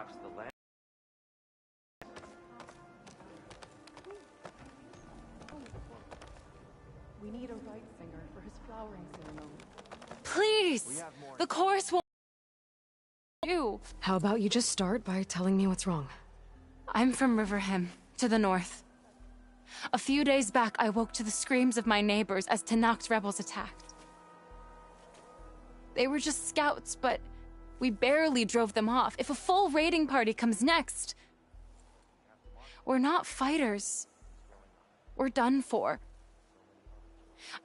Perhaps the land. We need a right singer for his flowering ceremony. Please! The chorus won't do. How about you just start by telling me what's wrong? I'm from Riverham, to the north. A few days back, I woke to the screams of my neighbors as Tenakth's rebels attacked. They were just scouts, but we barely drove them off. If a full raiding party comes next, we're not fighters. We're done for.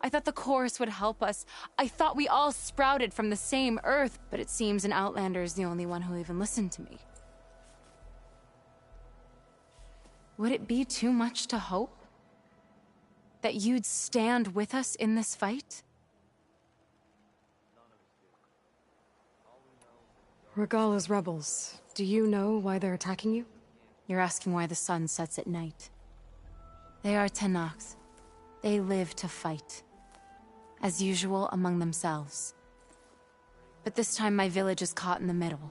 I thought the chorus would help us. I thought we all sprouted from the same earth, but it seems an Outlander is the only one who even listened to me. Would it be too much to hope that you'd stand with us in this fight? Regalla's rebels. Do you know why they're attacking you? You're asking why the sun sets at night. They are Tenakths. They live to fight. As usual, among themselves. But this time my village is caught in the middle.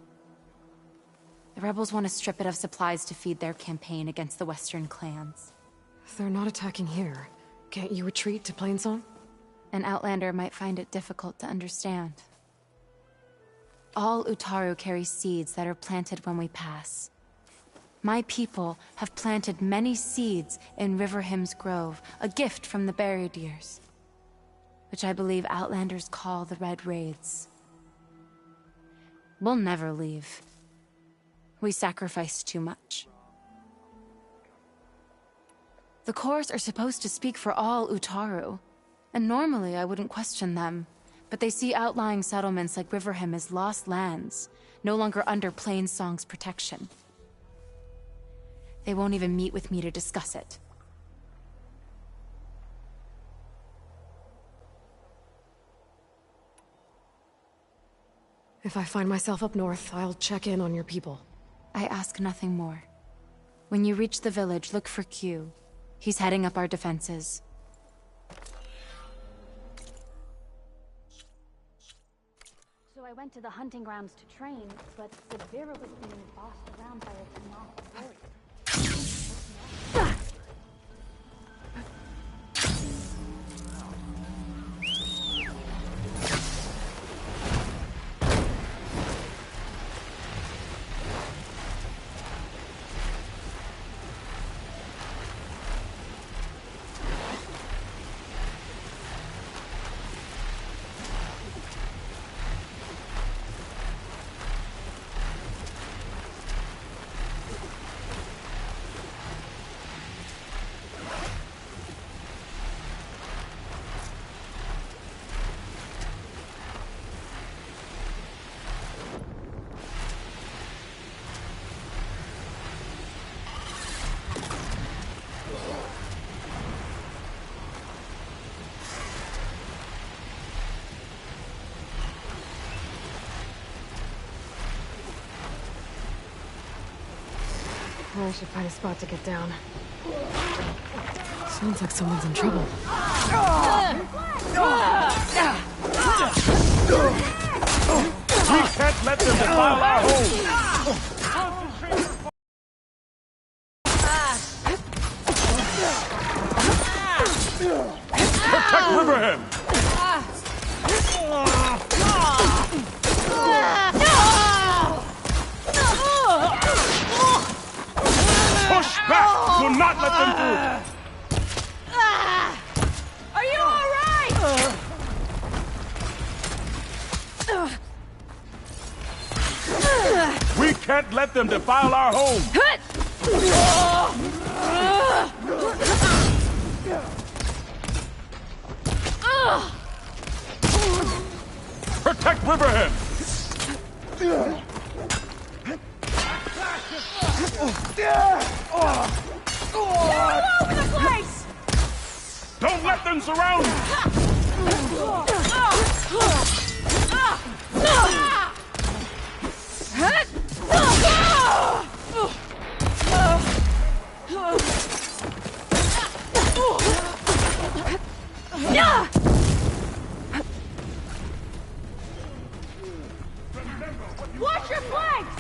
The rebels want to strip it of supplies to feed their campaign against the Western clans. If they're not attacking here, can't you retreat to Plainsong? An Outlander might find it difficult to understand. All Utaru carry seeds that are planted when we pass. My people have planted many seeds in Riverham's Grove, a gift from the Buried Years, which I believe Outlanders call the Red Raids. We'll never leave. We sacrificed too much. The chorus are supposed to speak for all Utaru, and normally I wouldn't question them, but they see outlying settlements like Riverham as lost lands, no longer under Plainsong's protection. They won't even meet with me to discuss it. If I find myself up north, I'll check in on your people. I ask nothing more. When you reach the village, look for Q. He's heading up our defenses. So I went to the hunting grounds to train, but Severa was being bossed around by a Tenakth warrior. I should find a spot to get down. Sounds like someone's in trouble. We can't let them defile our home! Protect Riverham! Push back! Do not let them through! Are you all right? We can't let them defile our home! Protect Riverham! They're all over the place! Don't let them surround you! Watch your flanks!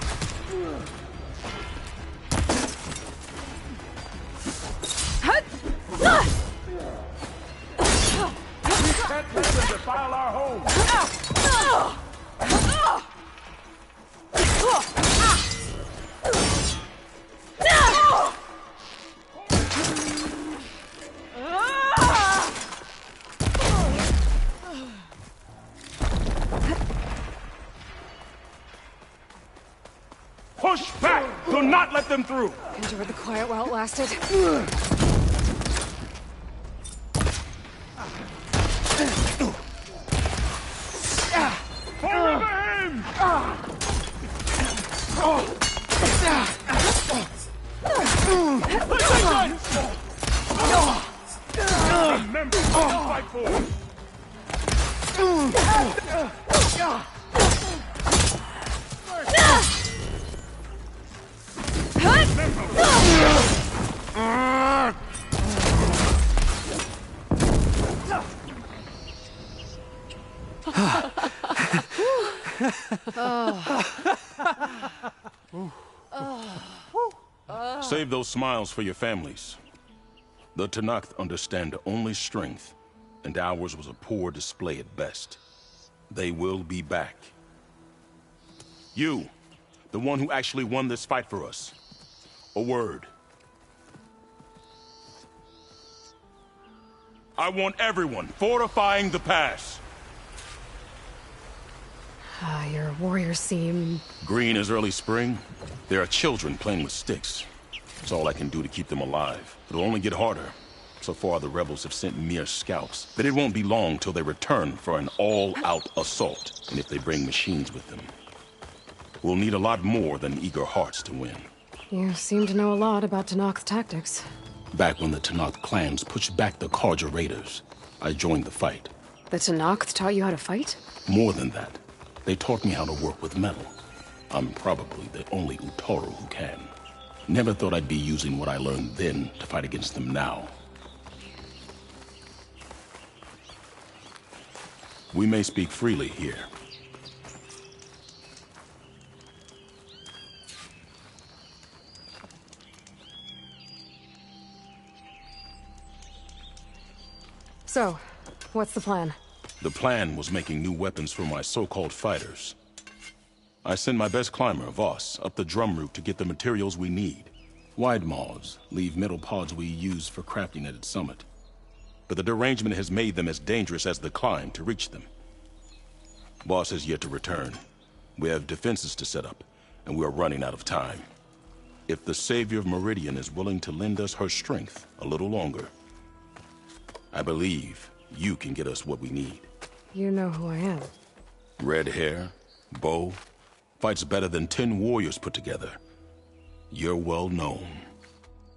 Can't let them defile our home. Push back! Do not let them through! Endured the quiet while it lasted. Forever him! Remember what to fight for! Save those smiles for your families. The Tenakth understand only strength, and ours was a poor display at best. They will be back. You, the one who actually won this fight for us. A word. I want everyone fortifying the pass. Your warriors seem... Green as early spring. There are children playing with sticks. It's all I can do to keep them alive. It'll only get harder. So far, the rebels have sent mere scouts. But it won't be long till they return for an all-out assault. And if they bring machines with them, we'll need a lot more than eager hearts to win. You seem to know a lot about Tenakth tactics. Back when the Tenakth clans pushed back the Carja raiders, I joined the fight. The Tenakth taught you how to fight? More than that, they taught me how to work with metal. I'm probably the only Utaru who can. Never thought I'd be using what I learned then to fight against them now. We may speak freely here. So, what's the plan? The plan was making new weapons for my so-called fighters. I send my best climber, Voss, up the drum route to get the materials we need. Wide maws leave metal pods we use for crafting at its summit. But the derangement has made them as dangerous as the climb to reach them. Voss has yet to return. We have defenses to set up, and we are running out of time. If the Savior of Meridian is willing to lend us her strength a little longer, I believe you can get us what we need. You know who I am. Red hair, bow, fights better than 10 warriors put together. You're well known.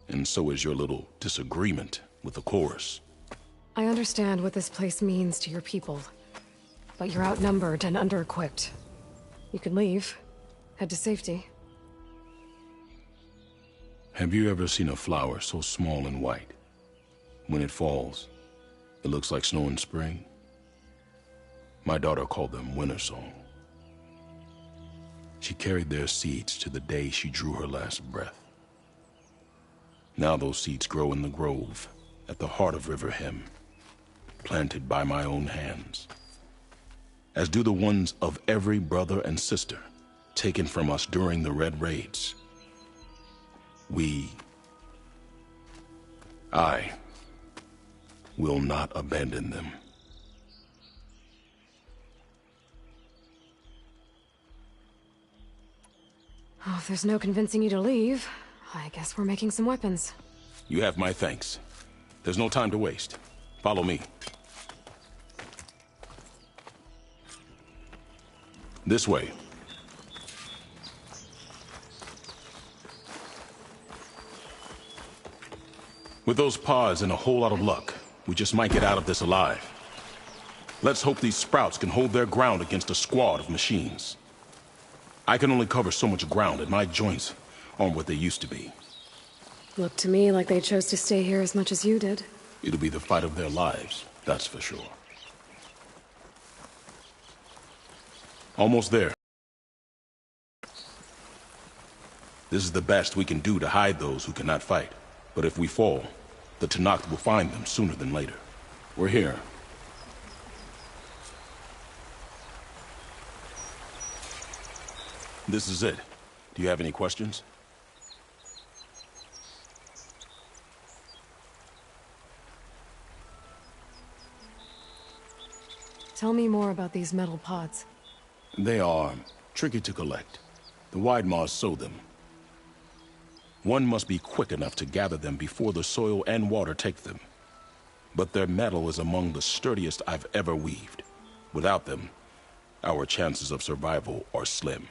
And so is your little disagreement with the chorus. I understand what this place means to your people. But you're outnumbered and under-equipped. You can leave. Head to safety. Have you ever seen a flower so small and white? When it falls, it looks like snow in spring. My daughter called them winter song. She carried their seeds to the day she drew her last breath. Now those seeds grow in the grove at the heart of River Hem, planted by my own hands, as do the ones of every brother and sister taken from us during the Red Raids. I will not abandon them. Oh, if there's no convincing you to leave, I guess we're making some weapons. You have my thanks. There's no time to waste. Follow me. This way. With those pods and a whole lot of luck, we just might get out of this alive. Let's hope these sprouts can hold their ground against a squad of machines. I can only cover so much ground, and my joints aren't what they used to be. Looked to me like they chose to stay here as much as you did. It'll be the fight of their lives, that's for sure. Almost there. This is the best we can do to hide those who cannot fight. But if we fall, the Tenakth will find them sooner than later. We're here. This is it. Do you have any questions? Tell me more about these metal pods. They are tricky to collect. The Widemaws sow them. One must be quick enough to gather them before the soil and water take them. But their metal is among the sturdiest I've ever weaved. Without them, our chances of survival are slim.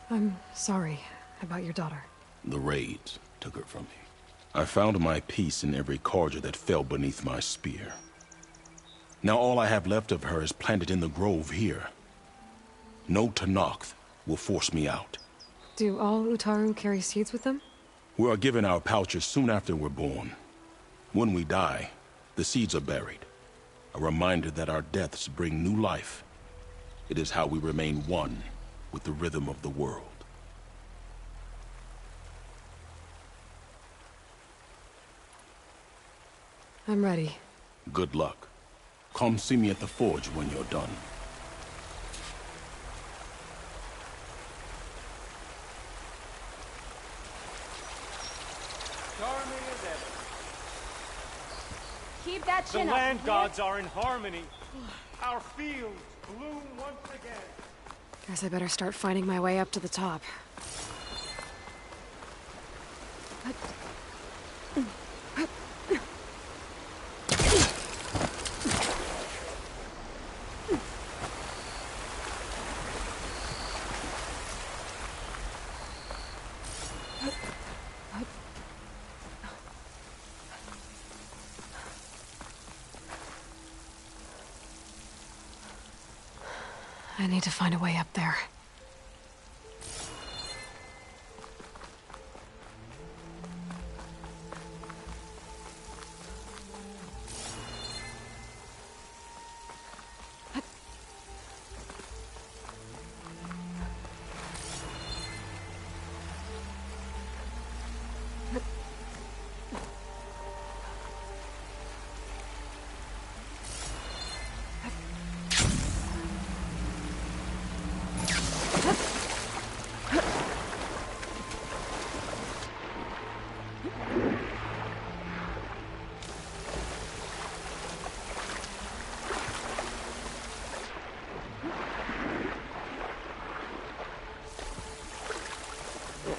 I'm sorry about your daughter. The raids took her from me. I found my peace in every Carja that fell beneath my spear. Now all I have left of her is planted in the grove here. No Tenakth will force me out. Do all Utaru carry seeds with them? We are given our pouches soon after we're born. When we die, the seeds are buried. A reminder that our deaths bring new life. It is how we remain one with the rhythm of the world. I'm ready. Good luck. Come see me at the forge when you're done. Charming as ever. Keep that The chin up. land yeah? gods are in harmony. Our fields bloom once again. Guess I better start finding my way up to the top. I need to find a way up there.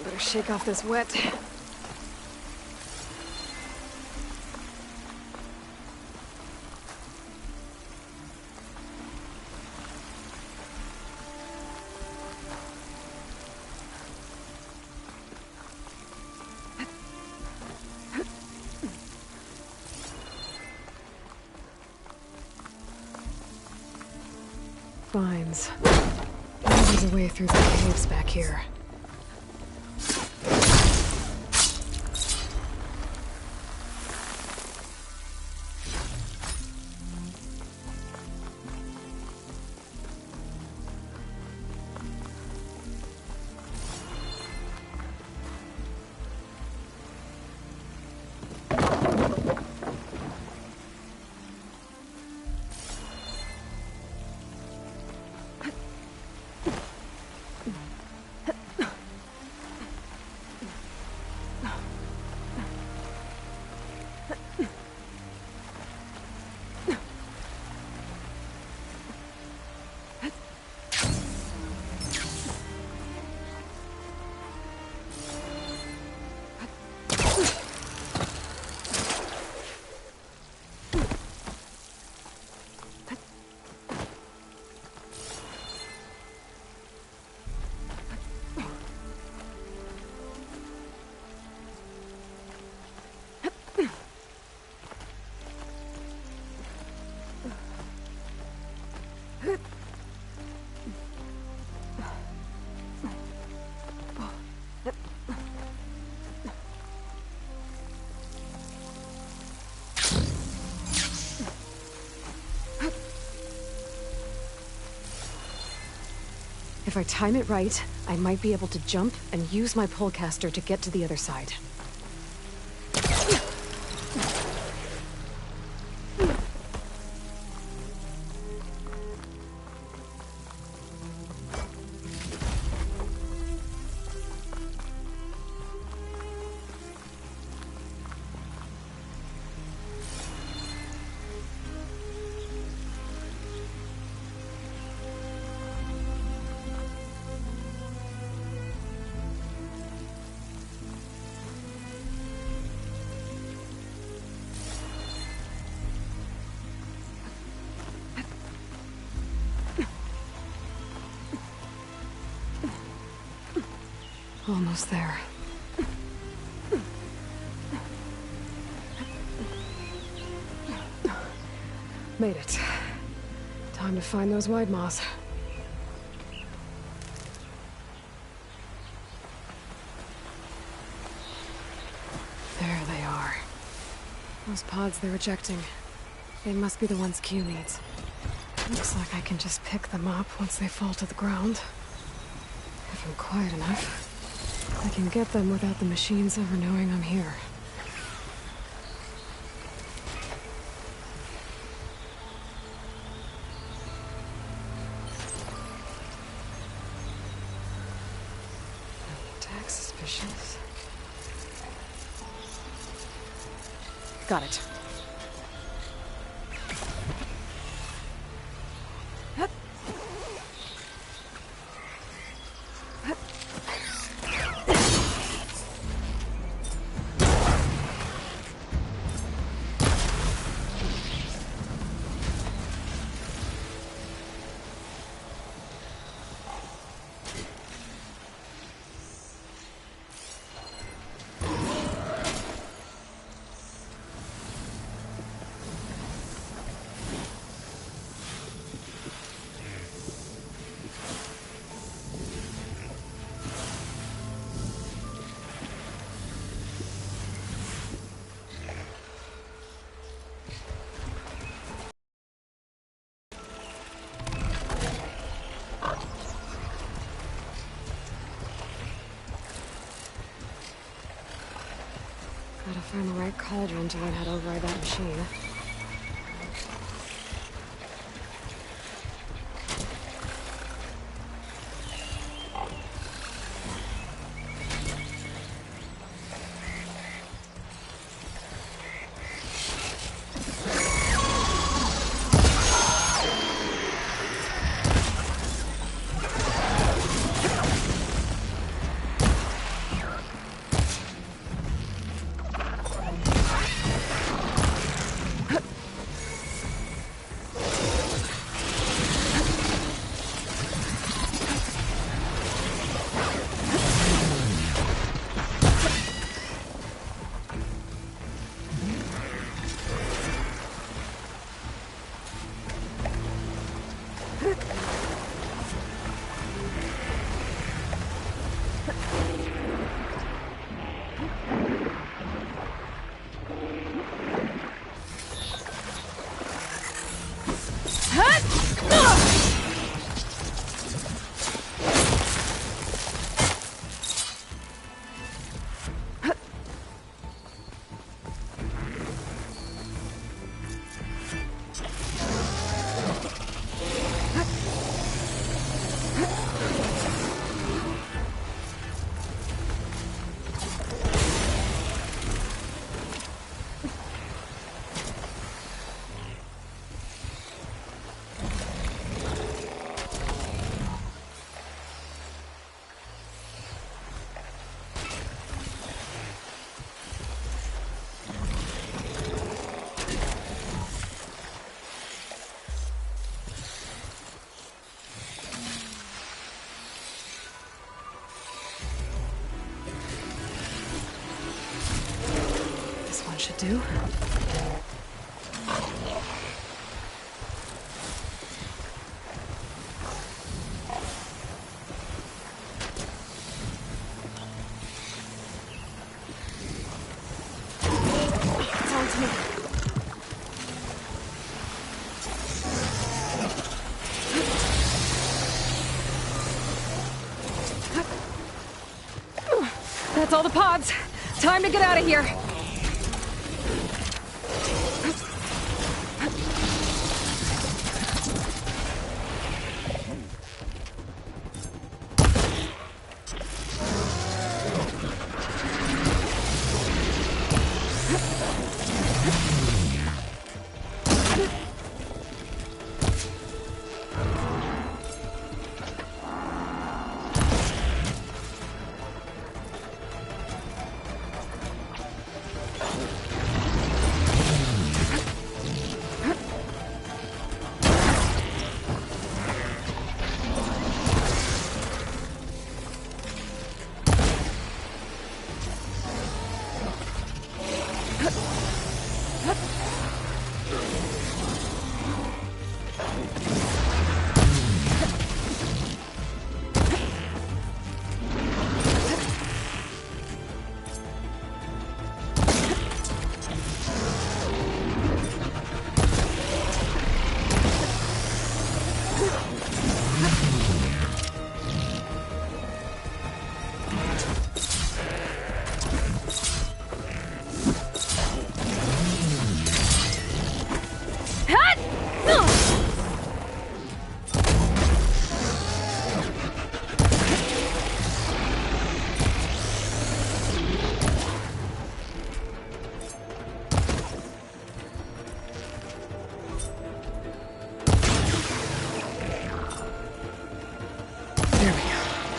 Better shake off this wet. Vines. There's a way through the caves back here. If I time it right, I might be able to jump and use my polecaster to get to the other side. Almost there. Made it. Time to find those wide maws. There they are. Those pods they're ejecting. They must be the ones Q needs. Looks like I can just pick them up once they fall to the ground. If I'm quiet enough, I can get them without the machines ever knowing I'm here. Tag suspicious. Got it. Gotta find the right cauldron to learn how to override that machine. Should do. It's on to me. That's all the pods. Time to get out of here.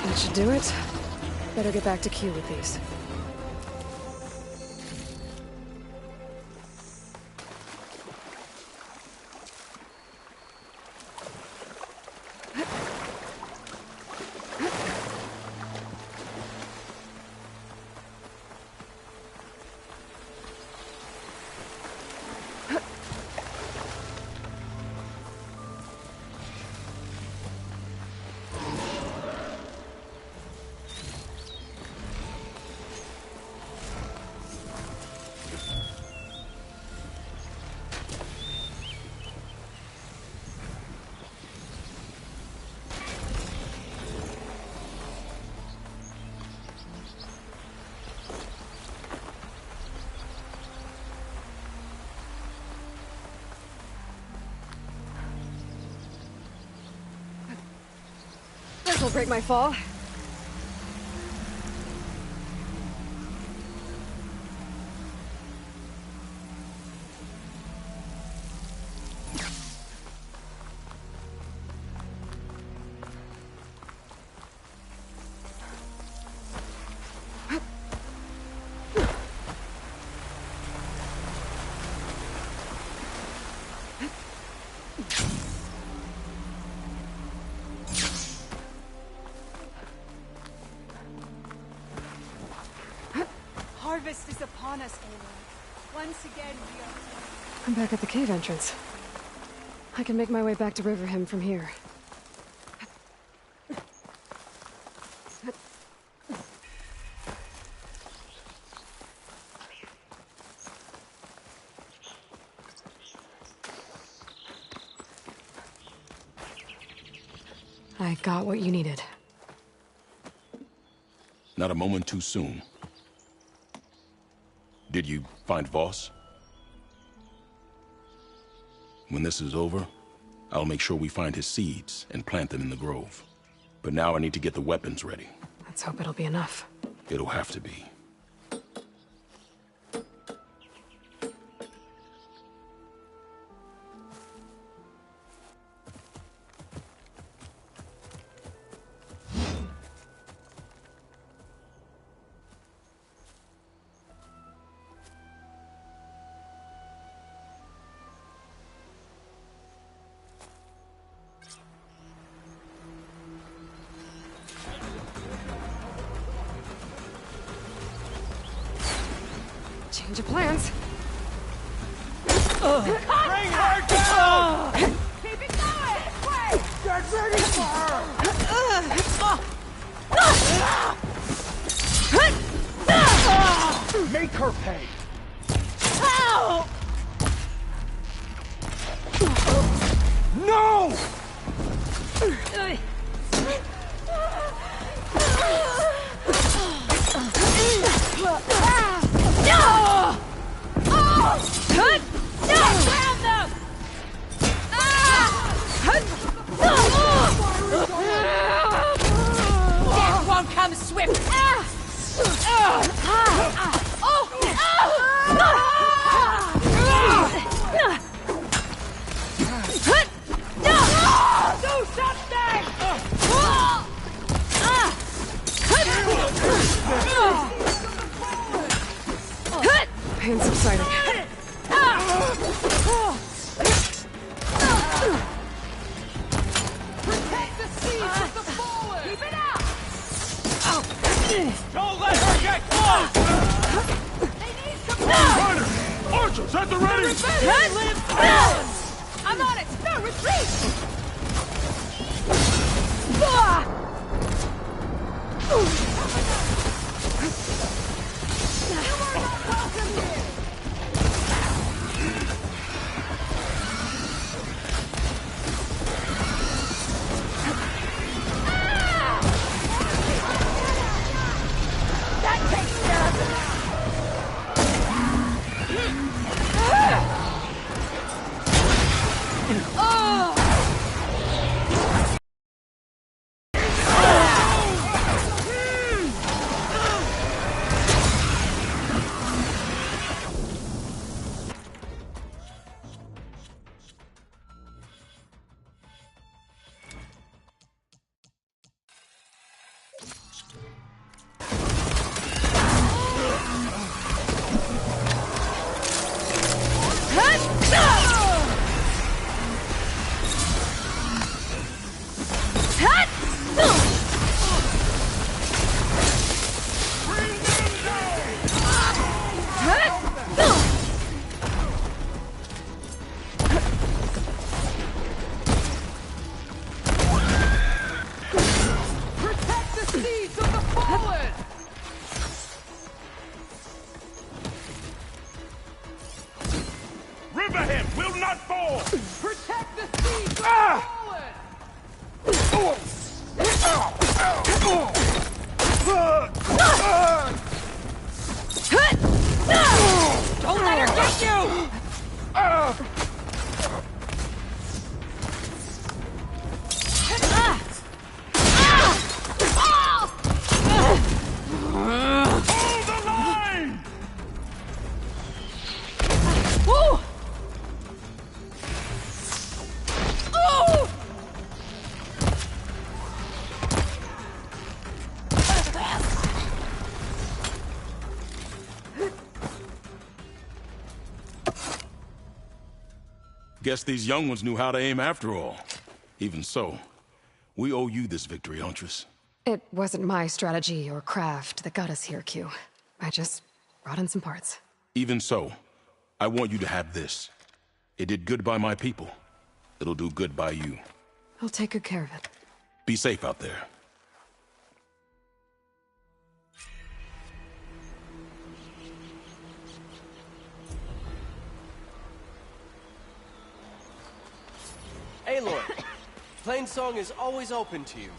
That should do it. Better get back to Q with these. This'll break my fall. Harvest is upon us, Aloy. Once again, we are... I'm back at the cave entrance. I can make my way back to Riverhymn from here. I got what you needed. Not a moment too soon. Did you find Voss? When this is over, I'll make sure we find his seeds and plant them in the grove. But now I need to get the weapons ready. Let's hope it'll be enough. It'll have to be. Change of plans. Bring her down! Keep it going! Wait! Get ready for her! Make her pay! No! I'm on it! No, retreat! Riverhead will not fall! Protect the seeds from the Don't let her get you! Hold the line! Guess these young ones knew how to aim after all. Even so, we owe you this victory, Huntress. It wasn't my strategy or craft that got us here, Q. I just brought in some parts. Even so, I want you to have this. It did good by my people. It'll do good by you. I'll take good care of it. Be safe out there. Aloy, Plainsong is always open to you.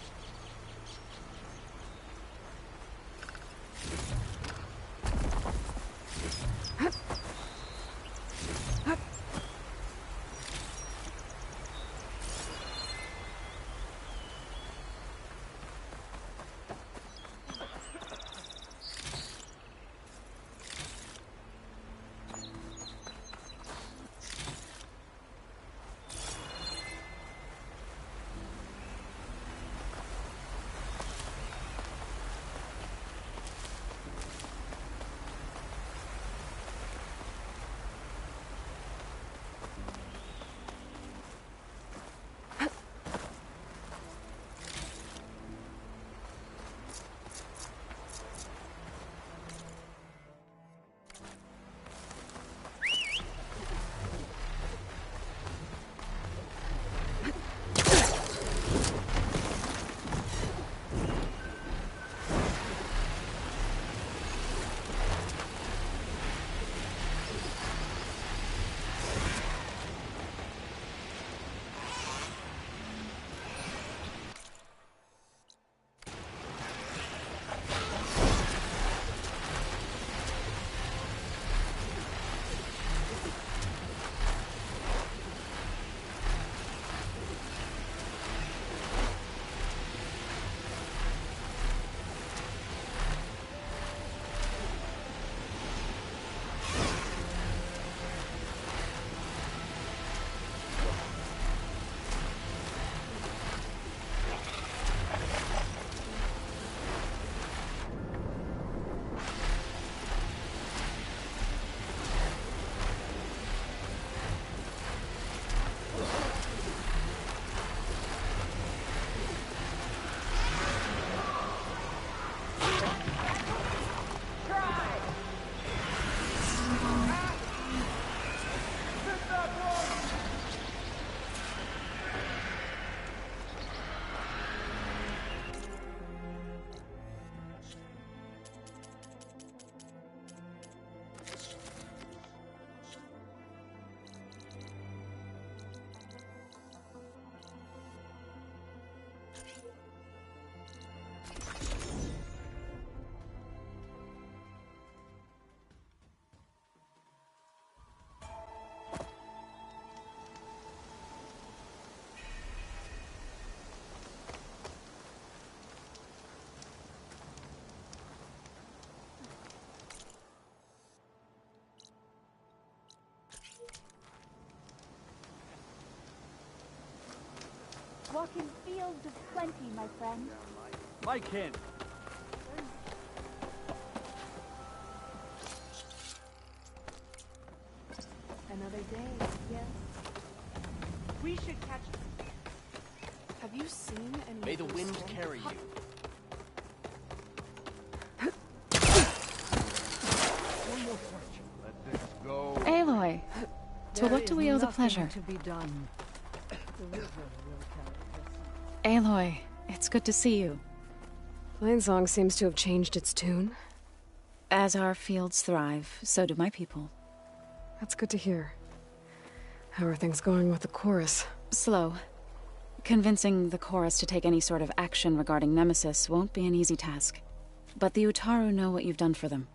walk in fields of plenty, my friend. My kin. Another day, yes. We should catch. Have you seen any May of the those wind storms? carry you. Let this go. Aloy, to what do we owe the pleasure? To be done. The river will carry this. Aloy, it's good to see you. Plainsong seems to have changed its tune. As our fields thrive, so do my people. That's good to hear. How are things going with the chorus? Slow. Convincing the chorus to take any sort of action regarding Nemesis won't be an easy task. But the Utaru know what you've done for them.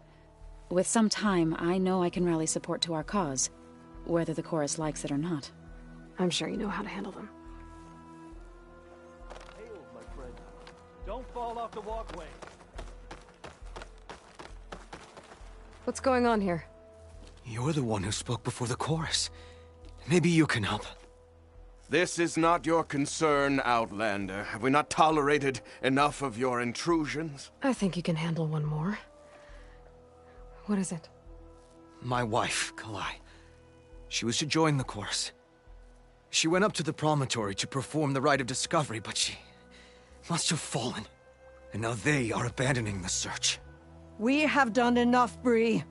With some time, I know I can rally support to our cause, whether the chorus likes it or not. I'm sure you know how to handle them. Hail, my friend. Don't fall off the walkway. What's going on here? You're the one who spoke before the chorus. Maybe you can help. This is not your concern, Outlander. Have we not tolerated enough of your intrusions? I think you can handle one more. What is it? My wife, Kalai. She was to join the chorus. She went up to the promontory to perform the rite of discovery, but she must have fallen. And now they are abandoning the search. We have done enough, Bree.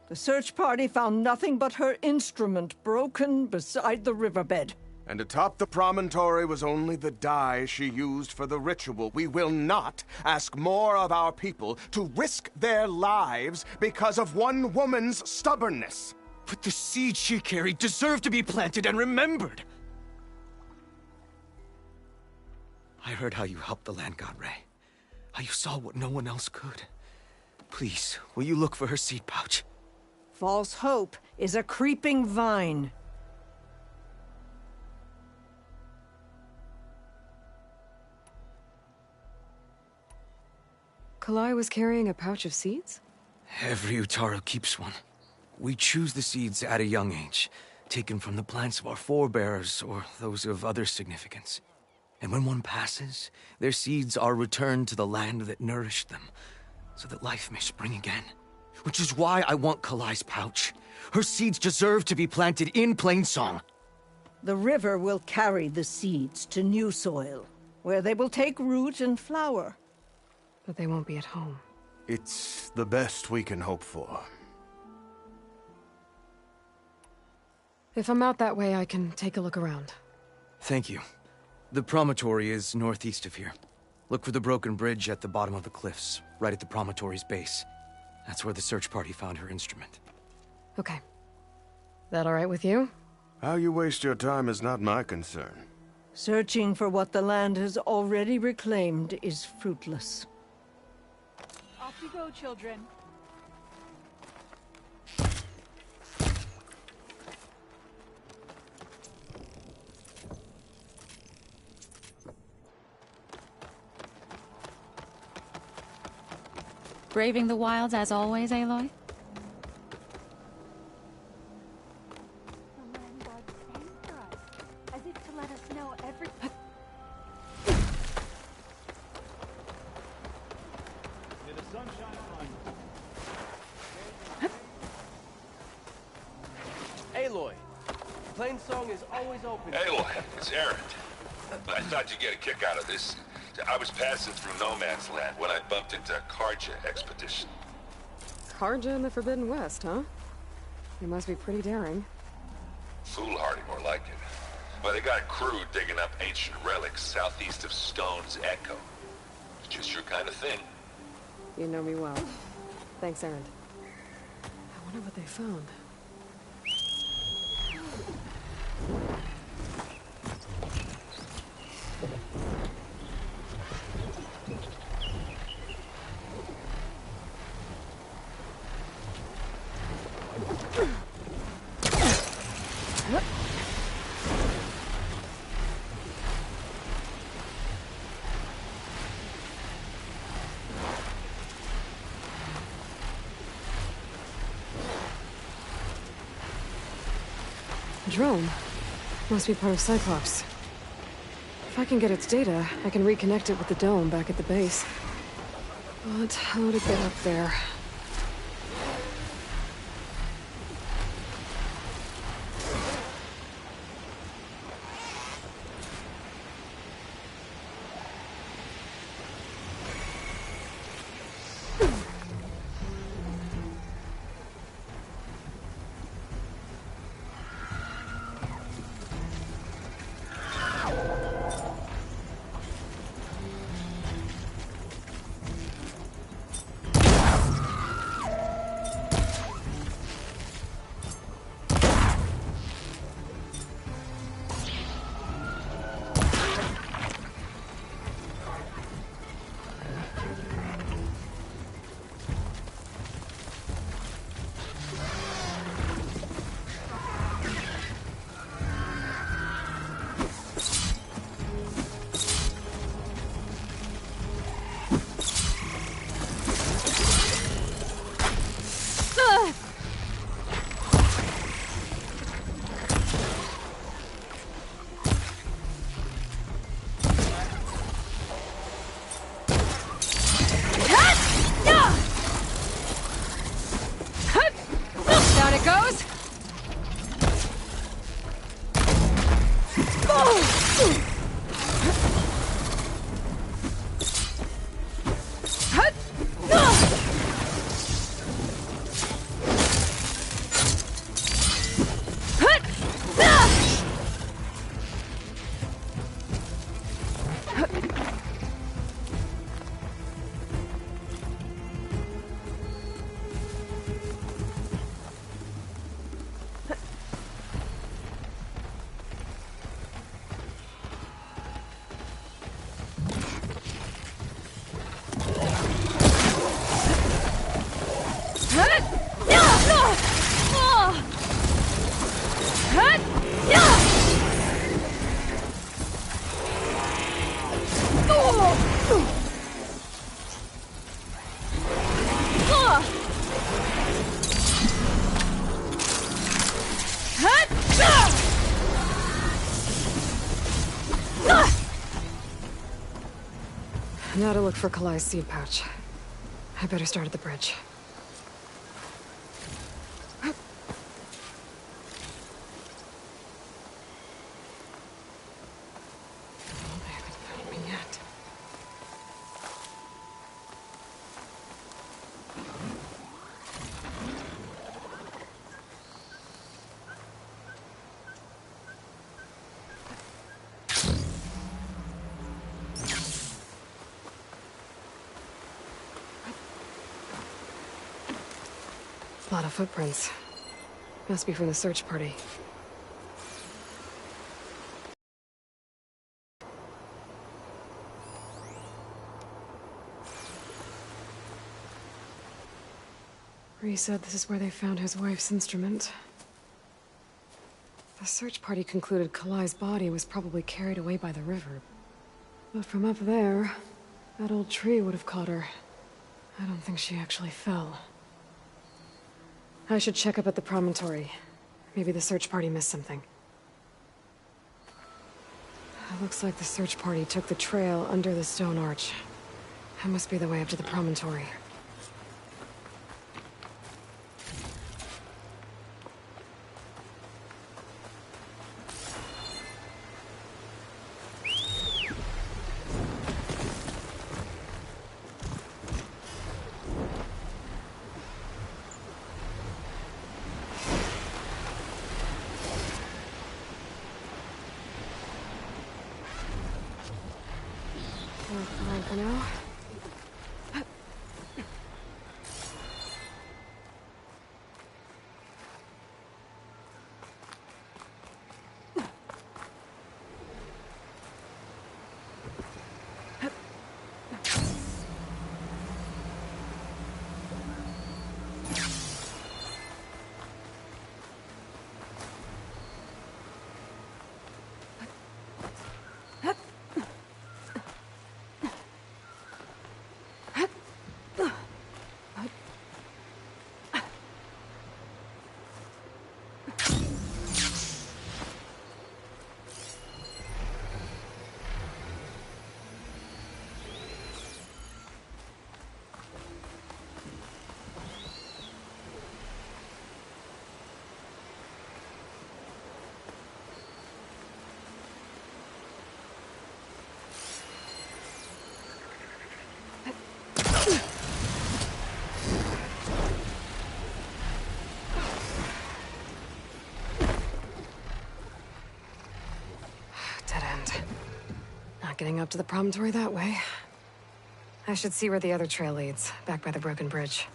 The search party found nothing but her instrument broken beside the riverbed. And atop the promontory was only the dye she used for the ritual. We will not ask more of our people to risk their lives because of one woman's stubbornness. But the seed she carried deserved to be planted and remembered. I heard how you helped the land god Ray. How you saw what no one else could. Please, will you look for her seed pouch? False hope is a creeping vine. Kalai was carrying a pouch of seeds? Every Utaru keeps one. We choose the seeds at a young age, taken from the plants of our forebears or those of other significance. And when one passes, their seeds are returned to the land that nourished them, so that life may spring again. Which is why I want Kalai's pouch. Her seeds deserve to be planted in Plainsong. The river will carry the seeds to new soil, where they will take root and flower. But they won't be at home. It's the best we can hope for. If I'm out that way, I can take a look around. Thank you. The promontory is northeast of here. Look for the broken bridge at the bottom of the cliffs, right at the promontory's base. That's where the search party found her instrument. Okay. That all right with you? How you waste your time is not my concern. Searching for what the land has already reclaimed is fruitless. Off you go, children. Braving the wilds as always, Aloy? The land god sang for us, as if to let us know everything. May the sun shine on you. Aloy, Plainsong is always open. Aloy, it's Erend. I thought you'd get a kick out of this. I was passing through No Man's Land when I bumped into a Karja expedition. Karja in the Forbidden West, huh? You must be pretty daring. Foolhardy, more like it. Well, they got a crew digging up ancient relics southeast of Stone's Echo. Just your kind of thing. You know me well. Thanks, Erend. I wonder what they found. Drone. Must be part of Cyclops. If I can get its data, I can reconnect it with the dome back at the base. But how to get up there? Down it goes! Now to look for Kalai's seed pouch. I better start at the bridge. They haven't found me yet. A lot of footprints. Must be from the search party. Bree said this is where they found his wife's instrument. The search party concluded Kalai's body was probably carried away by the river. But from up there, that old tree would have caught her. I don't think she actually fell. I should check up at the promontory. Maybe the search party missed something. It looks like the search party took the trail under the stone arch. That must be the way up to the promontory. Fine for now. getting up to the promontory that way. I should see where the other trail leads, back by the broken bridge.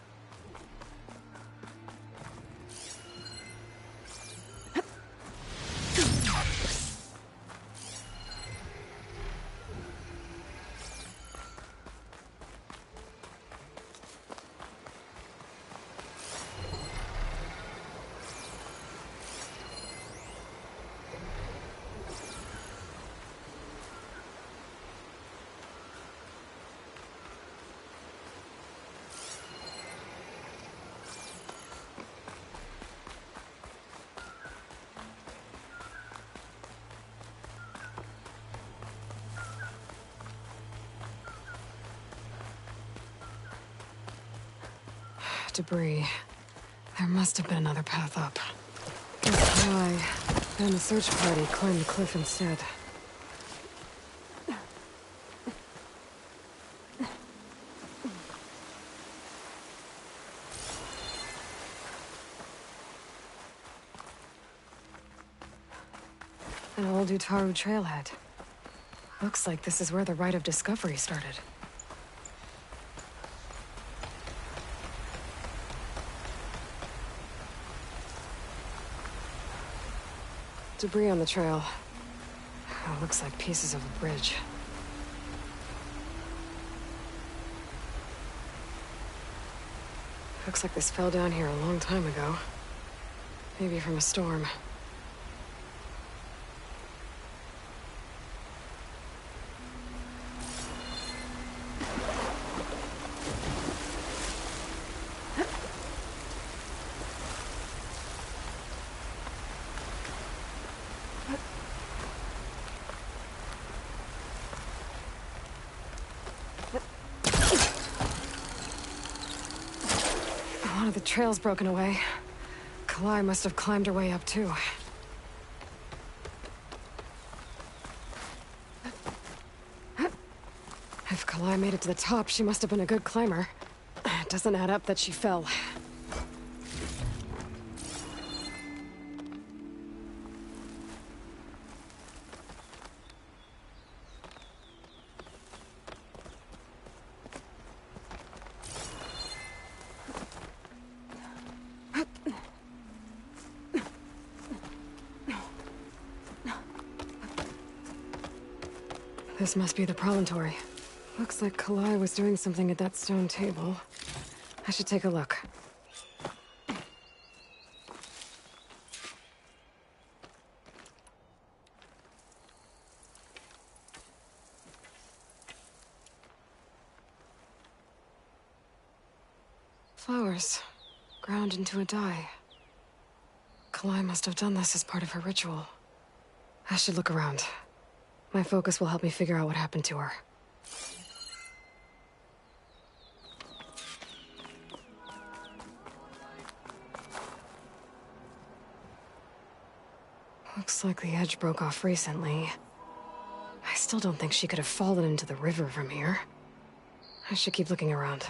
Debris. There must have been another path up. That's why. Then the search party climbed the cliff instead. An old Utaru trailhead. Looks like this is where the Rite of Discovery started. Debris on the trail. Oh, looks like pieces of a bridge. Looks like this fell down here a long time ago. Maybe from a storm. One of the trail's broken away. Kalai must have climbed her way up, too. If Kalai made it to the top, she must have been a good climber. It doesn't add up that she fell. This must be the promontory. Looks like Kalai was doing something at that stone table. I should take a look. Flowers, ground into a dye. Kalai must have done this as part of her ritual. I should look around. My focus will help me figure out what happened to her. Looks like the edge broke off recently. I still don't think she could have fallen into the river from here. I should keep looking around.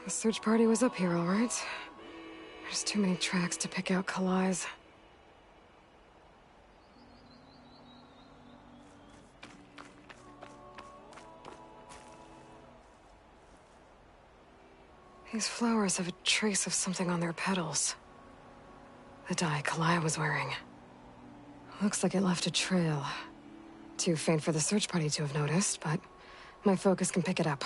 The search party was up here, all right. There's too many tracks to pick out Kalai's. These flowers have a trace of something on their petals. The dye Kalai was wearing. Looks like it left a trail. Too faint for the search party to have noticed, but my focus can pick it up.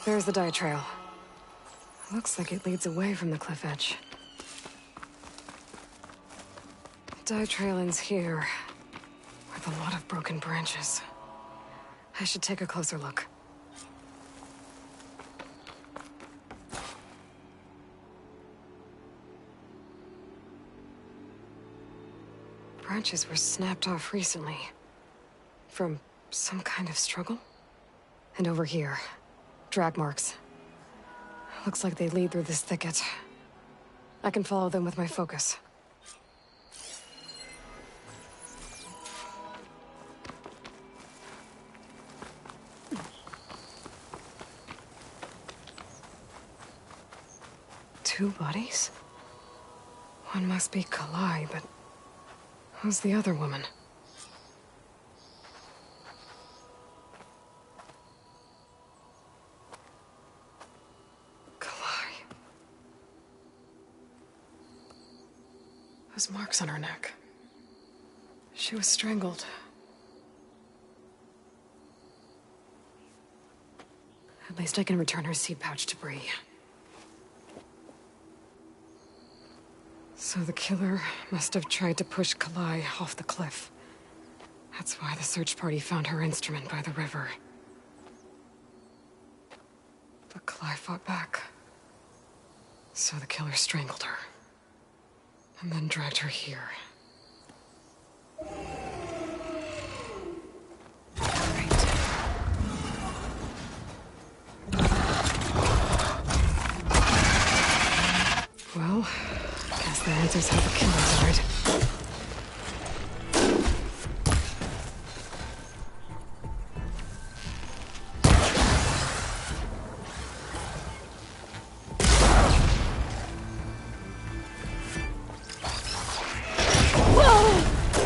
There's the dye trail. Looks like it leads away from the cliff edge. dye trail ends here, with a lot of broken branches. I should take a closer look. Branches were snapped off recently. From some kind of struggle? And over here, drag marks. Looks like they lead through this thicket. I can follow them with my focus. Two bodies? One must be Kalai, but who's the other woman? Kalai. Those marks on her neck. She was strangled. At least I can return her seed pouch to Bree. So the killer must have tried to push Kalai off the cliff. That's why the search party found her instrument by the river. But Kalai fought back. So the killer strangled her. And then dragged her here. Well, guess that answers how the killer died.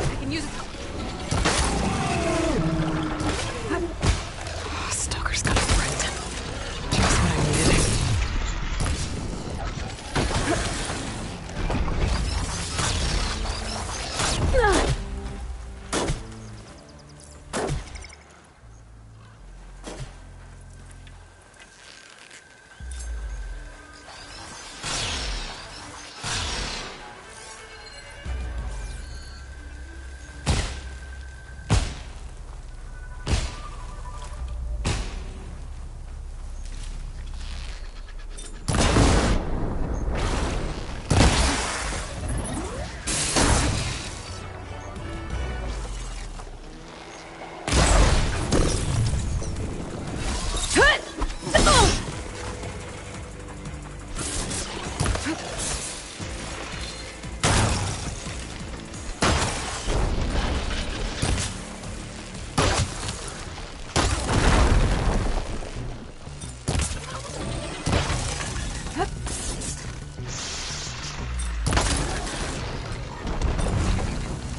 I can use it. Oh, Stalker's got a friend. Just what I needed.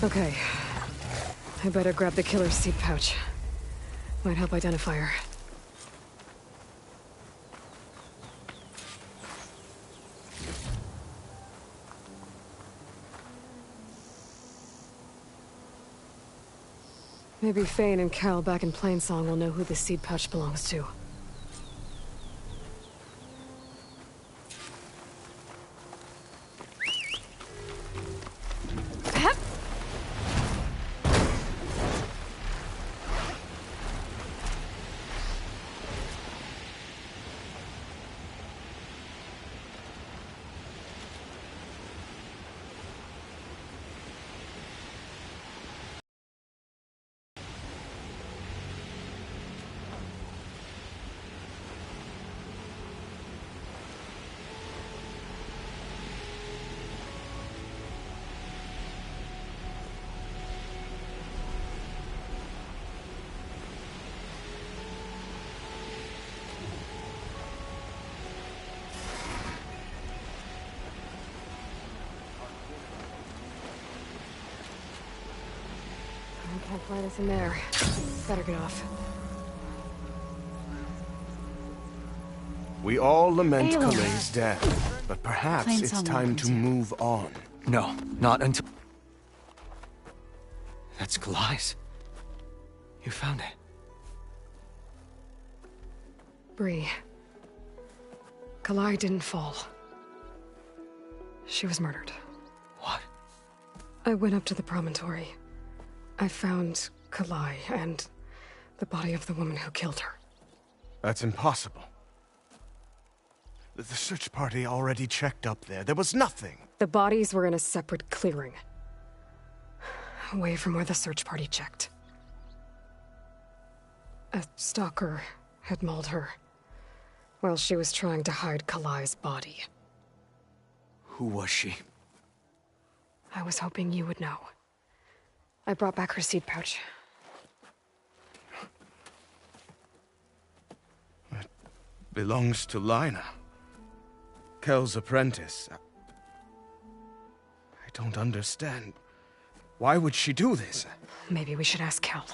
Okay. I better grab the killer's seed pouch. Might help identify her. Maybe Fane and Cal back in Plainsong will know who this seed pouch belongs to. Can't find us in there. Better get off. We all lament Aloy. Kaleigh's death, but perhaps it's Plainsong time welcome to to. move on. No, not until... That's Kalai's. You found it. Bree. Kalai didn't fall. She was murdered. What? I went up to the promontory. I found Kalai and the body of the woman who killed her. That's impossible. The search party already checked up there. There was nothing. The bodies were in a separate clearing, away from where the search party checked. A stalker had mauled her while she was trying to hide Kalai's body. Who was she? I was hoping you would know. I brought back her seed pouch. It belongs to Lina. Kel's apprentice. I don't understand. Why would she do this? Maybe we should ask Kel.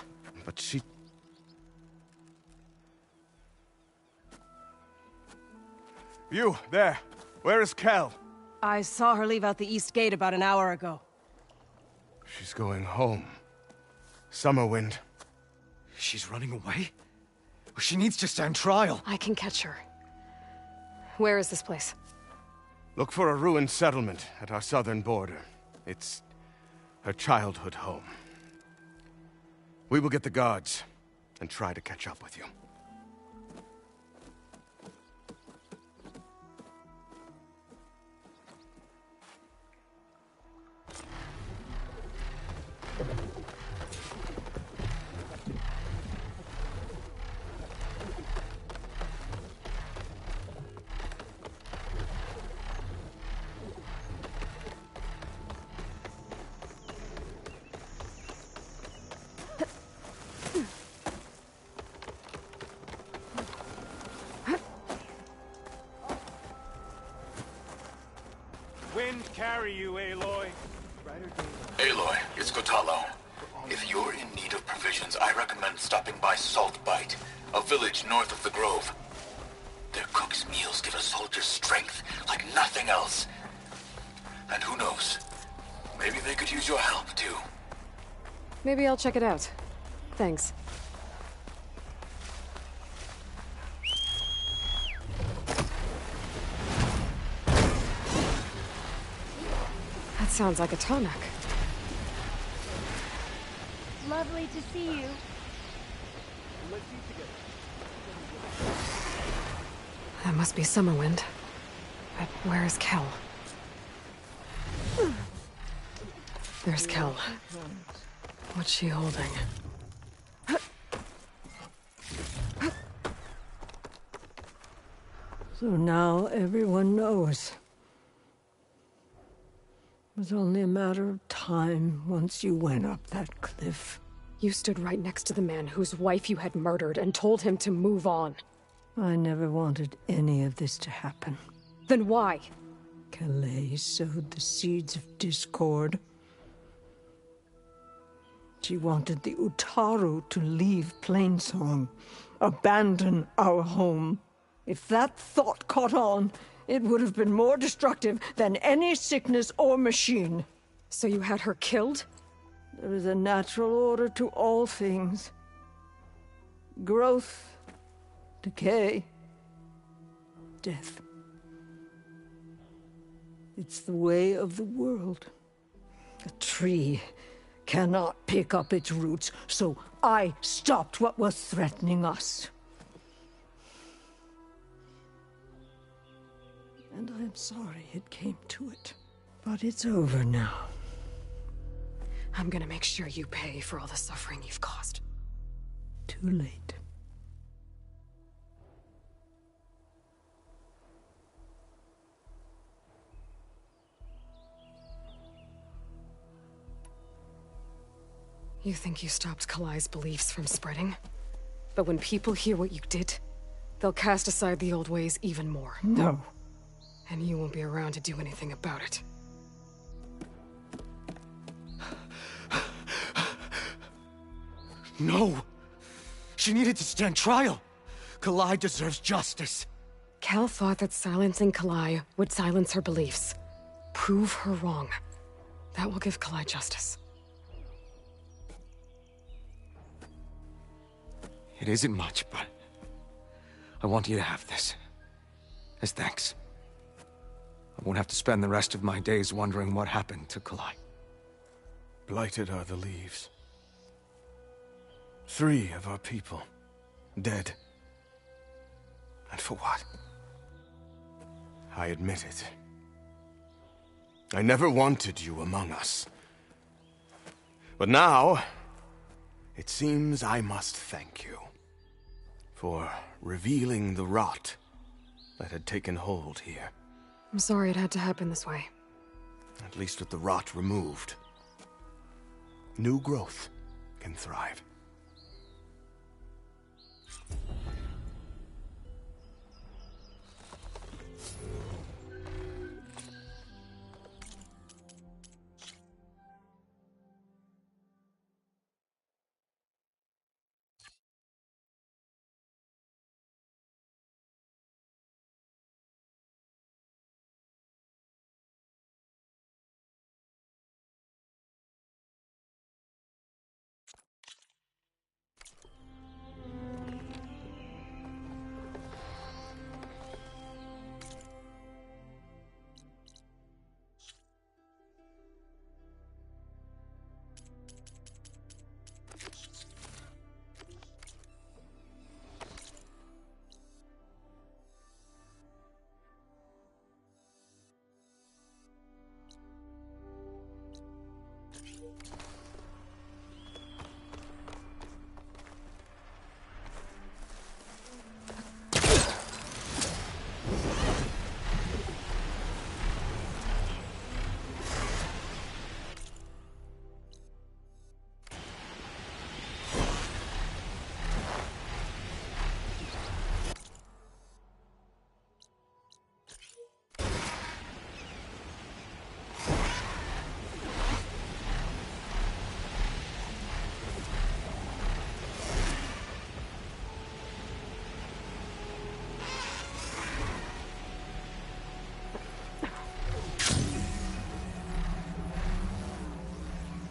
But she... You, there. Where is Kel? I saw her leave out the east gate about an hour ago. She's going home. Summerwind. She's running away? She needs to stand trial. I can catch her. Where is this place? Look for a ruined settlement at our southern border. It's her childhood home. We will get the guards and try to catch up with you. Wind carry you, Aloy. Aloy, it's Kotalo. If you're in need of provisions, I recommend stopping by Saltbite, a village north of the Grove. Their cook's meals give a soldier strength like nothing else. And who knows, maybe they could use your help, too. Maybe I'll check it out. Thanks. That sounds like a Tonak. Lovely to see you. That must be Summerwind. But where is Kel? There's Kel. What's she holding? So now everyone knows. It was only a matter of time once you went up that cliff. You stood right next to the man whose wife you had murdered and told him to move on. I never wanted any of this to happen. Then why? Kalai sowed the seeds of discord. She wanted the Utaru to leave Plainsong, abandon our home. If that thought caught on, it would have been more destructive than any sickness or machine. So you had her killed? There is a natural order to all things. Growth, decay, death. It's the way of the world. A tree cannot pick up its roots, so I stopped what was threatening us. And I'm sorry it came to it. But it's over now. I'm gonna make sure you pay for all the suffering you've caused. Too late. You think you stopped Kalai's beliefs from spreading? But when people hear what you did, they'll cast aside the old ways even more. No. And you won't be around to do anything about it. No! She needed to stand trial! Kalai deserves justice! Kel thought that silencing Kalai would silence her beliefs. Prove her wrong. That will give Kalai justice. It isn't much, but I want you to have this. As thanks. I won't have to spend the rest of my days wondering what happened to Kalai. Blighted are the leaves. 3 of our people dead. And for what? I admit it. I never wanted you among us. But now, it seems I must thank you for revealing the rot that had taken hold here. I'm sorry it had to happen this way. At least with the rot removed, new growth can thrive.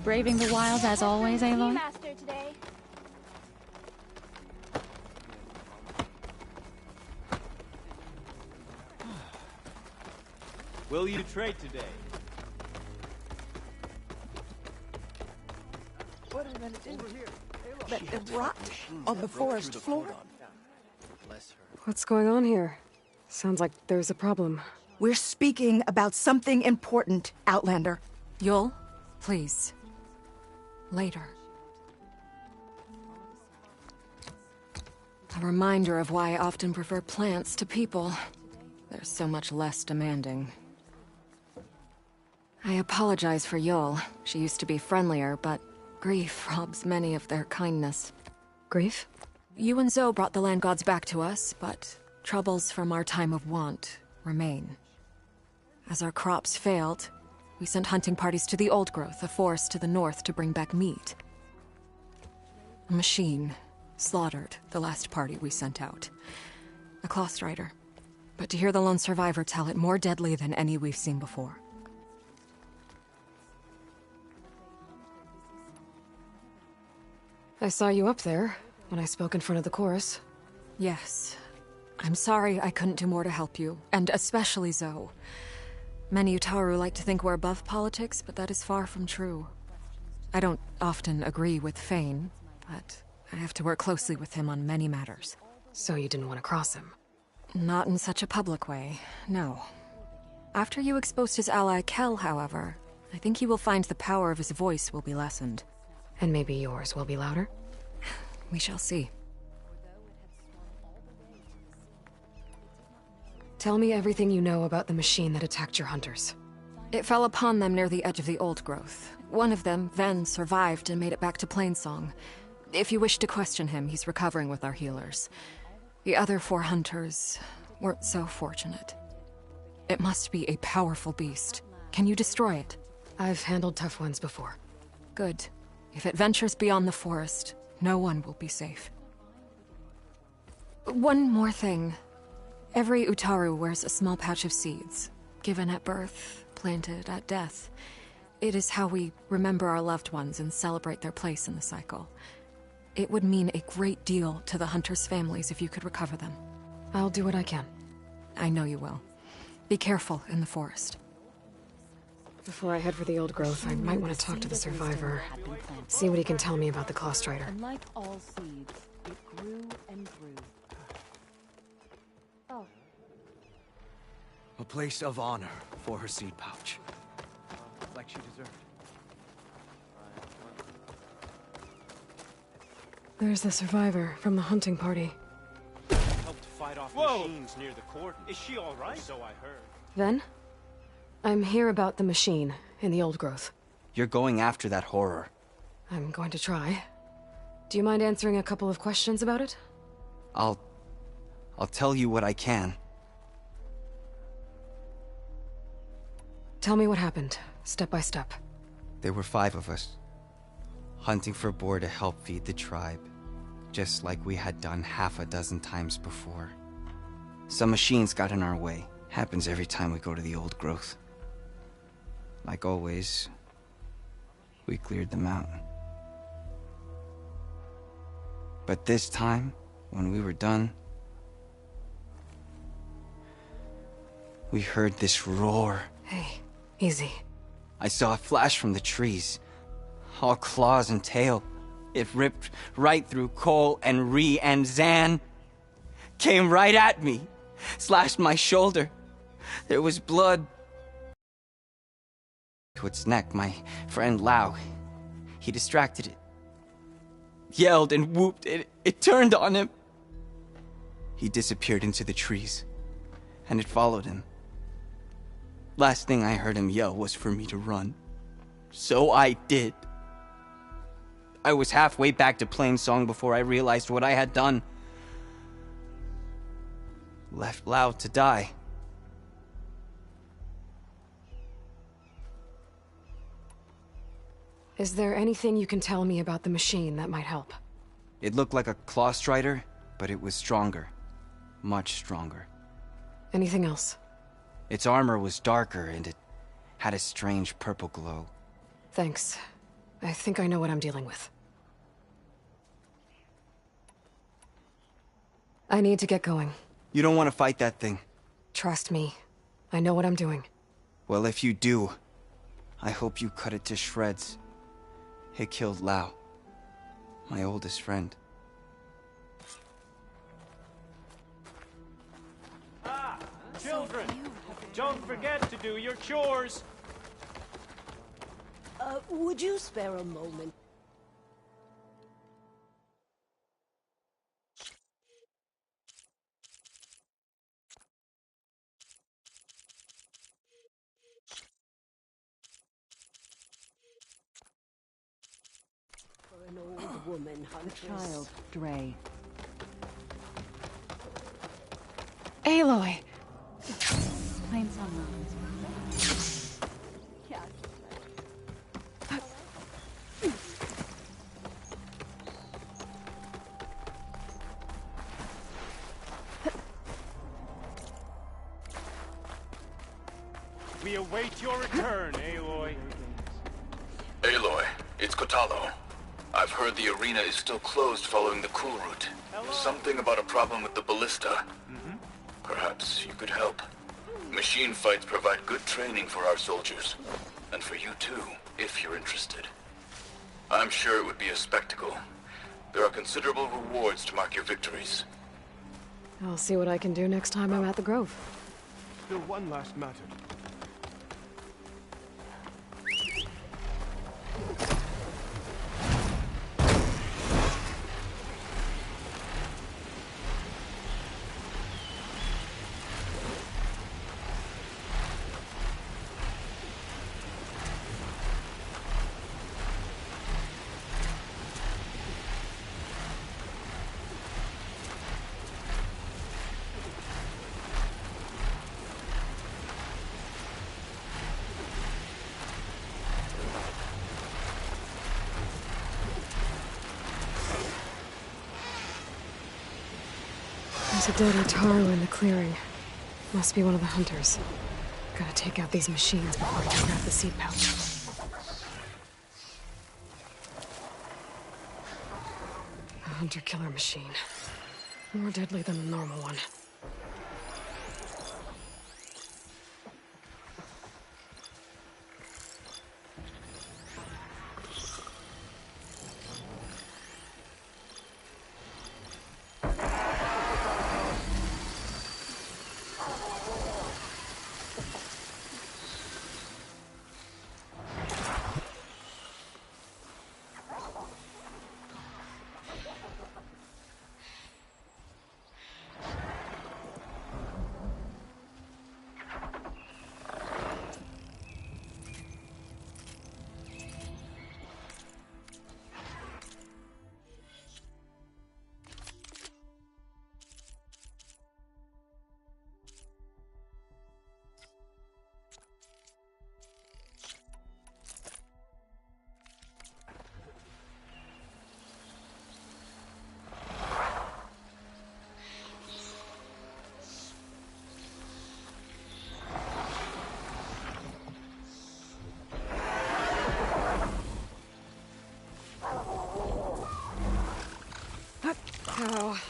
Braving the wilds as always, Aloy? Master today. Will you trade today? What are we gonna do? Let them rot on the forest floor? What's going on here? Sounds like there's a problem. We're speaking about something important, Outlander. Yul, please. Later. A reminder of why I often prefer plants to people. They're so much less demanding. I apologize for Yul. She used to be friendlier, but grief robs many of their kindness. Grief? You and Zoe brought the land gods back to us, but troubles from our time of want remain. As our crops failed, we sent hunting parties to the Old Growth, a forest to the north, to bring back meat. A machine slaughtered the last party we sent out. A cloth strider. But to hear the lone survivor tell it, more deadly than any we've seen before. I saw you up there when I spoke in front of the chorus. Yes. I'm sorry I couldn't do more to help you, and especially Zoe. Many Utaru like to think we're above politics, but that is far from true. I don't often agree with Fane, but I have to work closely with him on many matters. So you didn't want to cross him? Not in such a public way, no. After you exposed his ally Kel, however, I think he will find the power of his voice will be lessened. And maybe yours will be louder? We shall see. Tell me everything you know about the machine that attacked your hunters. It fell upon them near the edge of the Old Growth. One of them, Ven, survived and made it back to Plainsong. If you wish to question him, he's recovering with our healers. The other 4 hunters weren't so fortunate. It must be a powerful beast. Can you destroy it? I've handled tough ones before. Good. If it ventures beyond the forest, no one will be safe. One more thing. Every Utaru wears a small pouch of seeds, given at birth, planted at death. It is how we remember our loved ones and celebrate their place in the cycle. It would mean a great deal to the hunters' families if you could recover them. I'll do what I can. I know you will. Be careful in the forest. Before I head for the old growth, I might want to talk to the survivor. See what he can tell me about the Claw Strider. And like all seeds, it grew and grew. Oh, A place of honor for her seed pouch. Like she deserved. There's the survivor from the hunting party. Helped fight off machines near the cordon. Is she all right? So I heard. Ven? I'm here about the machine in the old growth. You're going after that horror. I'm going to try. Do you mind answering a couple of questions about it? I'll tell you what I can. Tell me what happened, step by step. There were 5 of us, hunting for boar to help feed the tribe, just like we had done half a dozen times before. Some machines got in our way. Happens every time we go to the old growth. Like always, we cleared them out. But this time, when we were done, we heard this roar. Hey, easy. I saw a flash from the trees, all claws and tail. It ripped right through Cole and Ree, and Zan came right at me, slashed my shoulder. There was blood. To its neck, my friend Lau, he distracted it. Yelled and whooped. It turned on him. He disappeared into the trees, and it followed him. Last thing I heard him yell was for me to run. So I did. I was halfway back to Plainsong before I realized what I had done. Left Lau to die. Is there anything you can tell me about the machine that might help? It looked like a Claw Strider, but it was stronger. Much stronger. Anything else? Its armor was darker, and it had a strange purple glow. Thanks. I think I know what I'm dealing with. I need to get going. You don't want to fight that thing. Trust me. I know what I'm doing. Well, if you do, I hope you cut it to shreds. It killed Lau, my oldest friend. Ah, children, don't forget to do your chores. Would you spare a moment? An old woman huntress. the child, Dre. Aloy! Plainsong Mountains. Yeah. We await your return, Aloy. Aloy, it's Kotalo. I've heard the arena is still closed following the cool route. Something about a problem with the ballista. Perhaps you could help. Machine fights provide good training for our soldiers. And for you too, if you're interested. I'm sure it would be a spectacle. There are considerable rewards to mark your victories. I'll see what I can do next time I'm at the Grove. Still one last matter. There's a dead Utaru in the clearing. Must be one of the hunters. Gotta take out these machines before I can grab the seed pouch. A hunter-killer machine. More deadly than the normal one.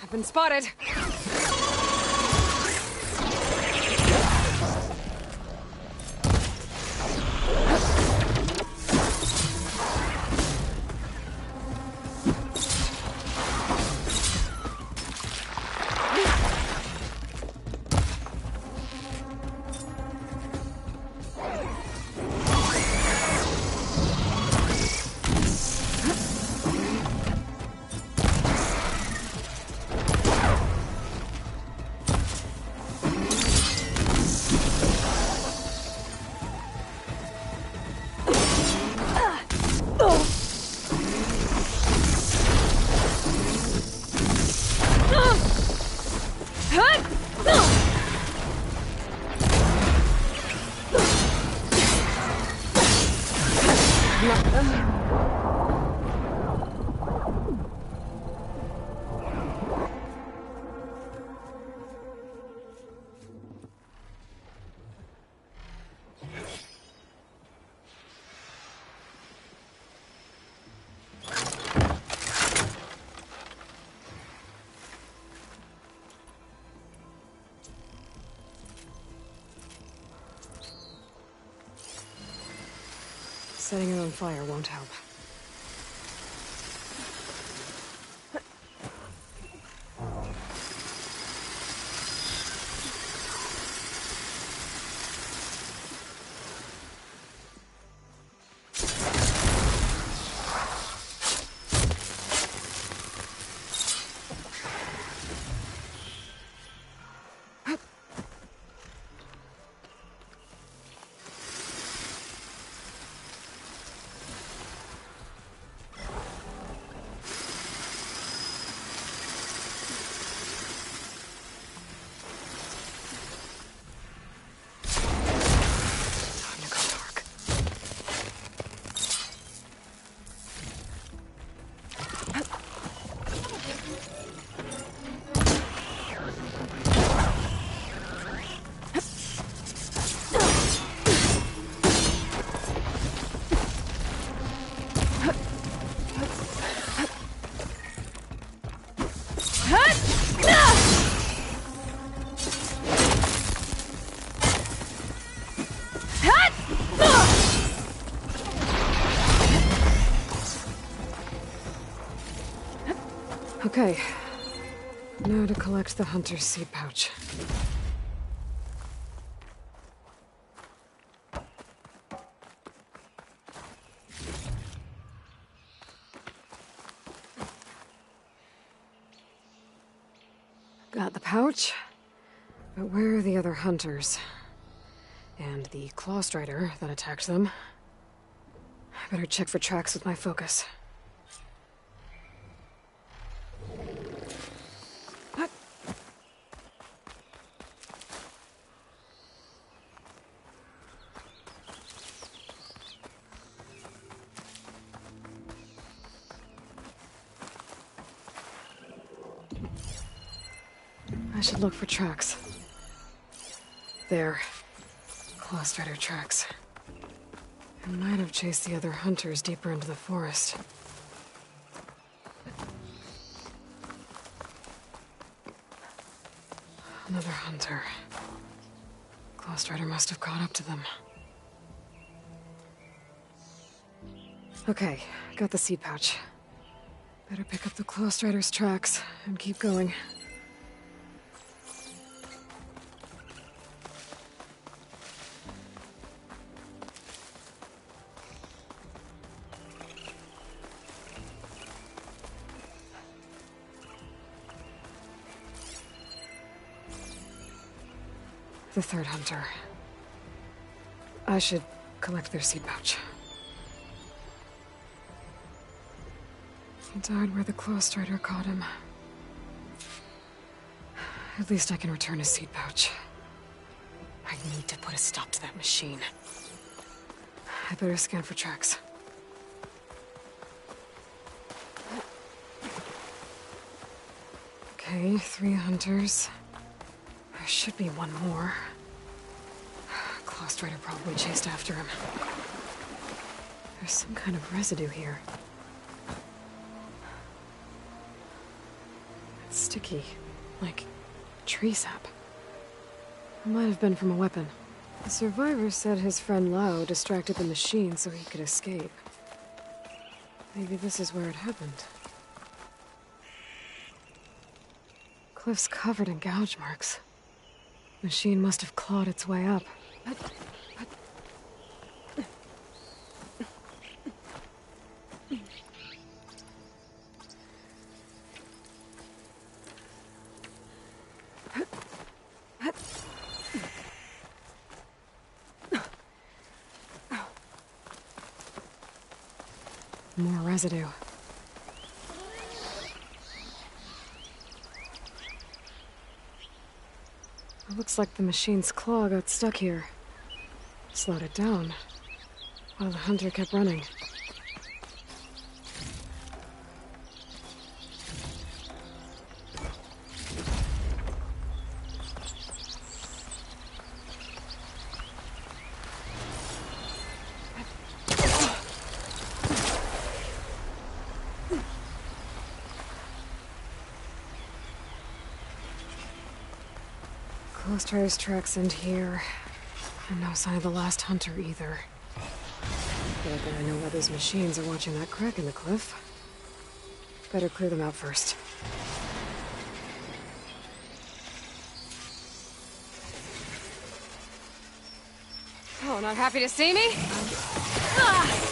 I've been spotted. Setting it on fire won't help. Okay. Now to collect the hunter's seed pouch. Got the pouch, but where are the other hunters? And the Claw Strider that attacked them? I better check for tracks with my focus. I should look for tracks. There. Claw Strider tracks. I might have chased the other hunters deeper into the forest. Another hunter. Claw Strider must have caught up to them. Okay, got the seed pouch. Better pick up the Claw Strider's tracks and keep going. The third hunter. I should collect their seed pouch. He died where the Claw Strider caught him. At least I can return his seed pouch. I need to put a stop to that machine. I better scan for tracks. Okay, 3 hunters. There should be one more. Claw Strider probably chased after him. There's some kind of residue here. It's sticky, like tree sap. It might have been from a weapon. The survivor said his friend Lao distracted the machine so he could escape. Maybe this is where it happened. Cliff's covered in gouge marks. Machine must have clawed its way up. More residue. It looks like the machine's claw got stuck here. Slowed it down, while the hunter kept running. Ghost Rider's tracks end here. And no sign of the last hunter either. Feel like I know why those machines are watching that crack in the cliff. Better clear them out first. Oh, not happy to see me? Ah!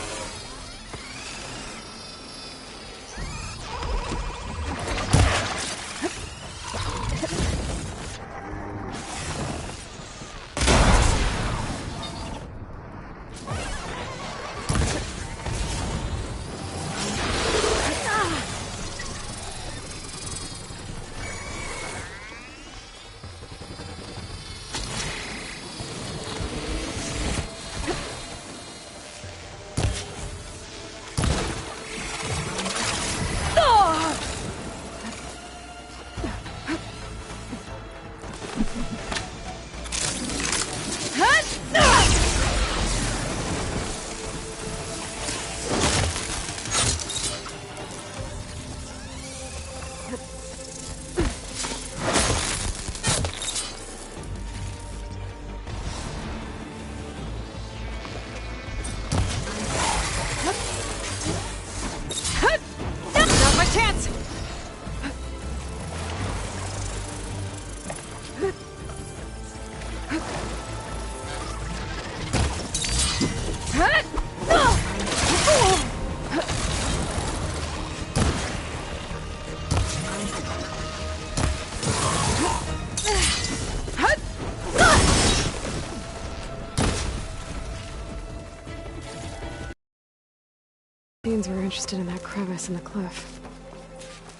Beans were interested in that crevice in the cliff.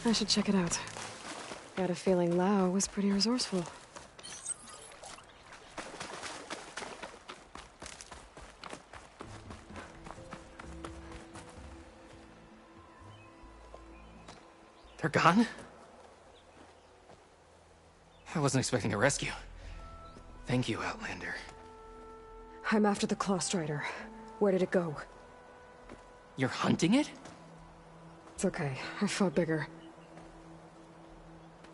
I should check it out. Got a feeling Lao was pretty resourceful. They're gone? I wasn't expecting a rescue. Thank you, Outlander. I'm after the Claw Strider. Where did it go? You're hunting it? It's okay. I fought bigger.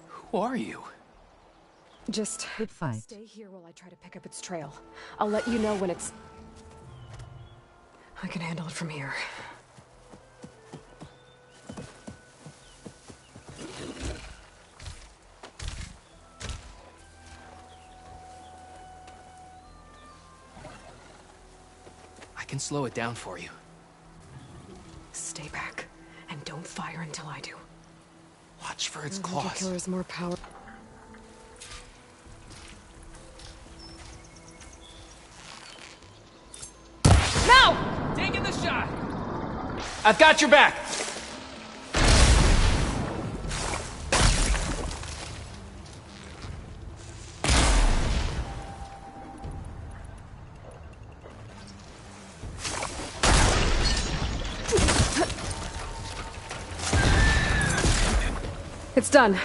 Who are you? Just good fight. Stay here while I try to pick up its trail. I'll let you know when it's... I can handle it from here. I can slow it down for you. Stay back, and don't fire until I do. Watch for its The claws. Hunter Killer's more power. Now! Taking the shot! I've got your back! It's done.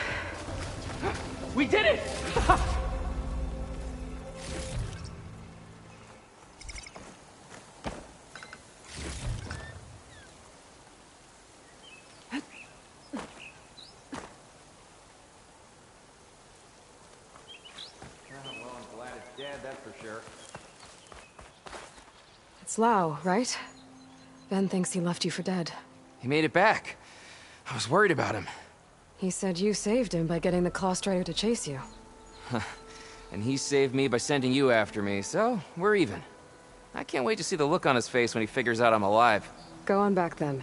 We did it! had that for sure. It's Lau, right? Ben thinks he left you for dead. He made it back. I was worried about him. He said you saved him by getting the Claw Strider to chase you. And he saved me by sending you after me, so we're even. I can't wait to see the look on his face when he figures out I'm alive. Go on back then.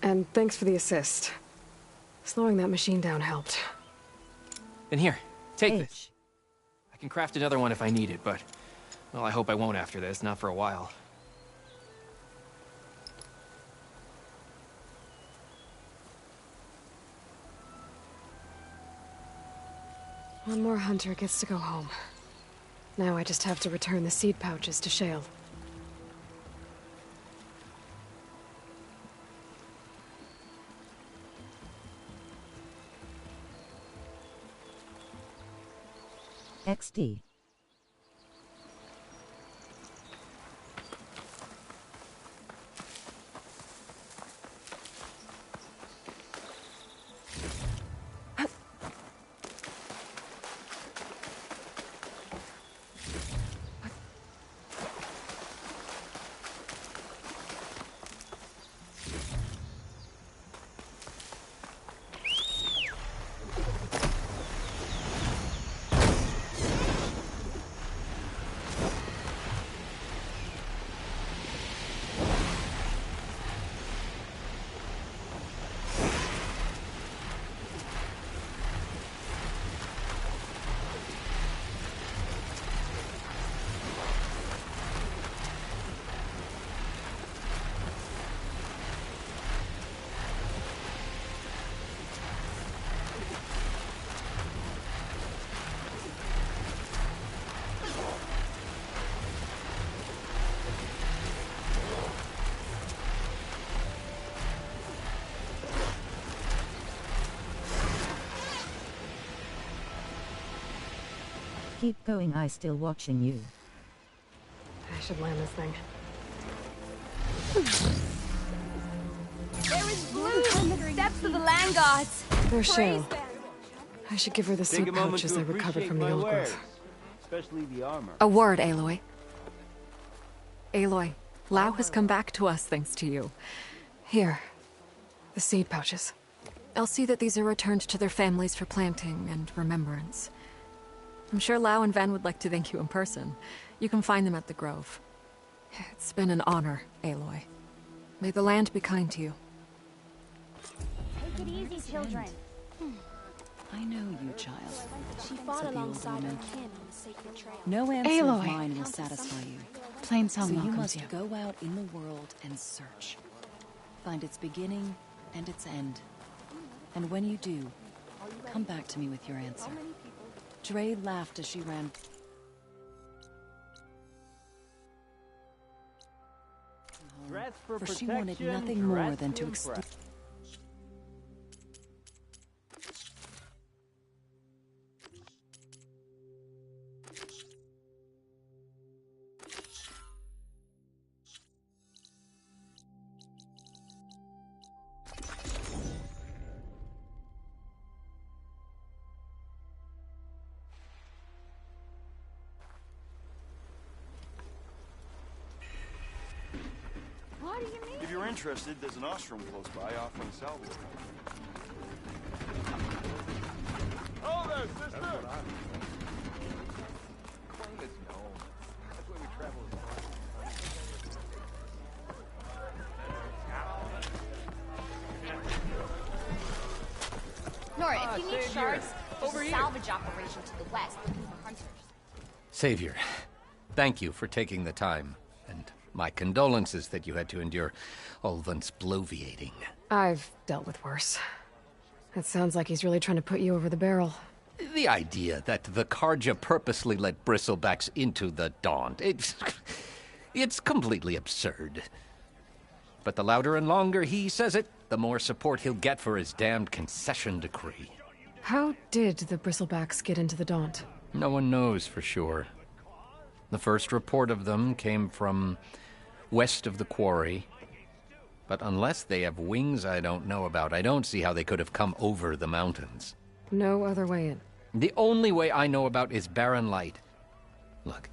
And thanks for the assist. Slowing that machine down helped. And here, take this. I can craft another one if I need it, but... well, I hope I won't after this, not for a while. One more hunter gets to go home. Now I just have to return the seed pouches to Shale. XD. Keep going, I still watching you. I should land this thing. There is bloom in the depths of the land gods. There's Shale. Praise them. I should give her the Take seed a moment pouches to I recovered appreciate from the my old wares, growth. especially the armor. A word, Aloy. Aloy, Lau has come back to us thanks to you. Here. The seed pouches. I'll see that these are returned to their families for planting and remembrance. I'm sure Lau and Ven would like to thank you in person. You can find them at the Grove. It's been an honor, Aloy. May the land be kind to you. Take it easy, children. I know you, child. She fought Said the old alongside woman. her kin on the sacred trail. No answer Aloy. of mine will satisfy you. Plainsong So you welcomes must you. Go out in the world and search. Find its beginning and its end. And when you do, come back to me with your answer. Dre laughed as she ran. Dress for she wanted protection, nothing more dress than to to extend. impress. What do you mean? If you're interested, there's an ostrom close by offering salvage. Oh there, sister! Claim it's known. That's why we travel. Nora, if you need Savior. shards, there's Over a here. salvage operation to the west looking for hunters. Savior, thank you for taking the time, and my condolences that you had to endure Ulvan's bloviating. I've dealt with worse. It sounds like he's really trying to put you over the barrel. The idea that the Karja purposely let bristlebacks into the Daunt, it's completely absurd. But the louder and longer he says it, the more support he'll get for his damned concession decree. How did the bristlebacks get into the Daunt? No one knows for sure. The first report of them came from west of the quarry. But unless they have wings I don't know about, I don't see how they could have come over the mountains. No other way in. The only way I know about is Barren Light. Look,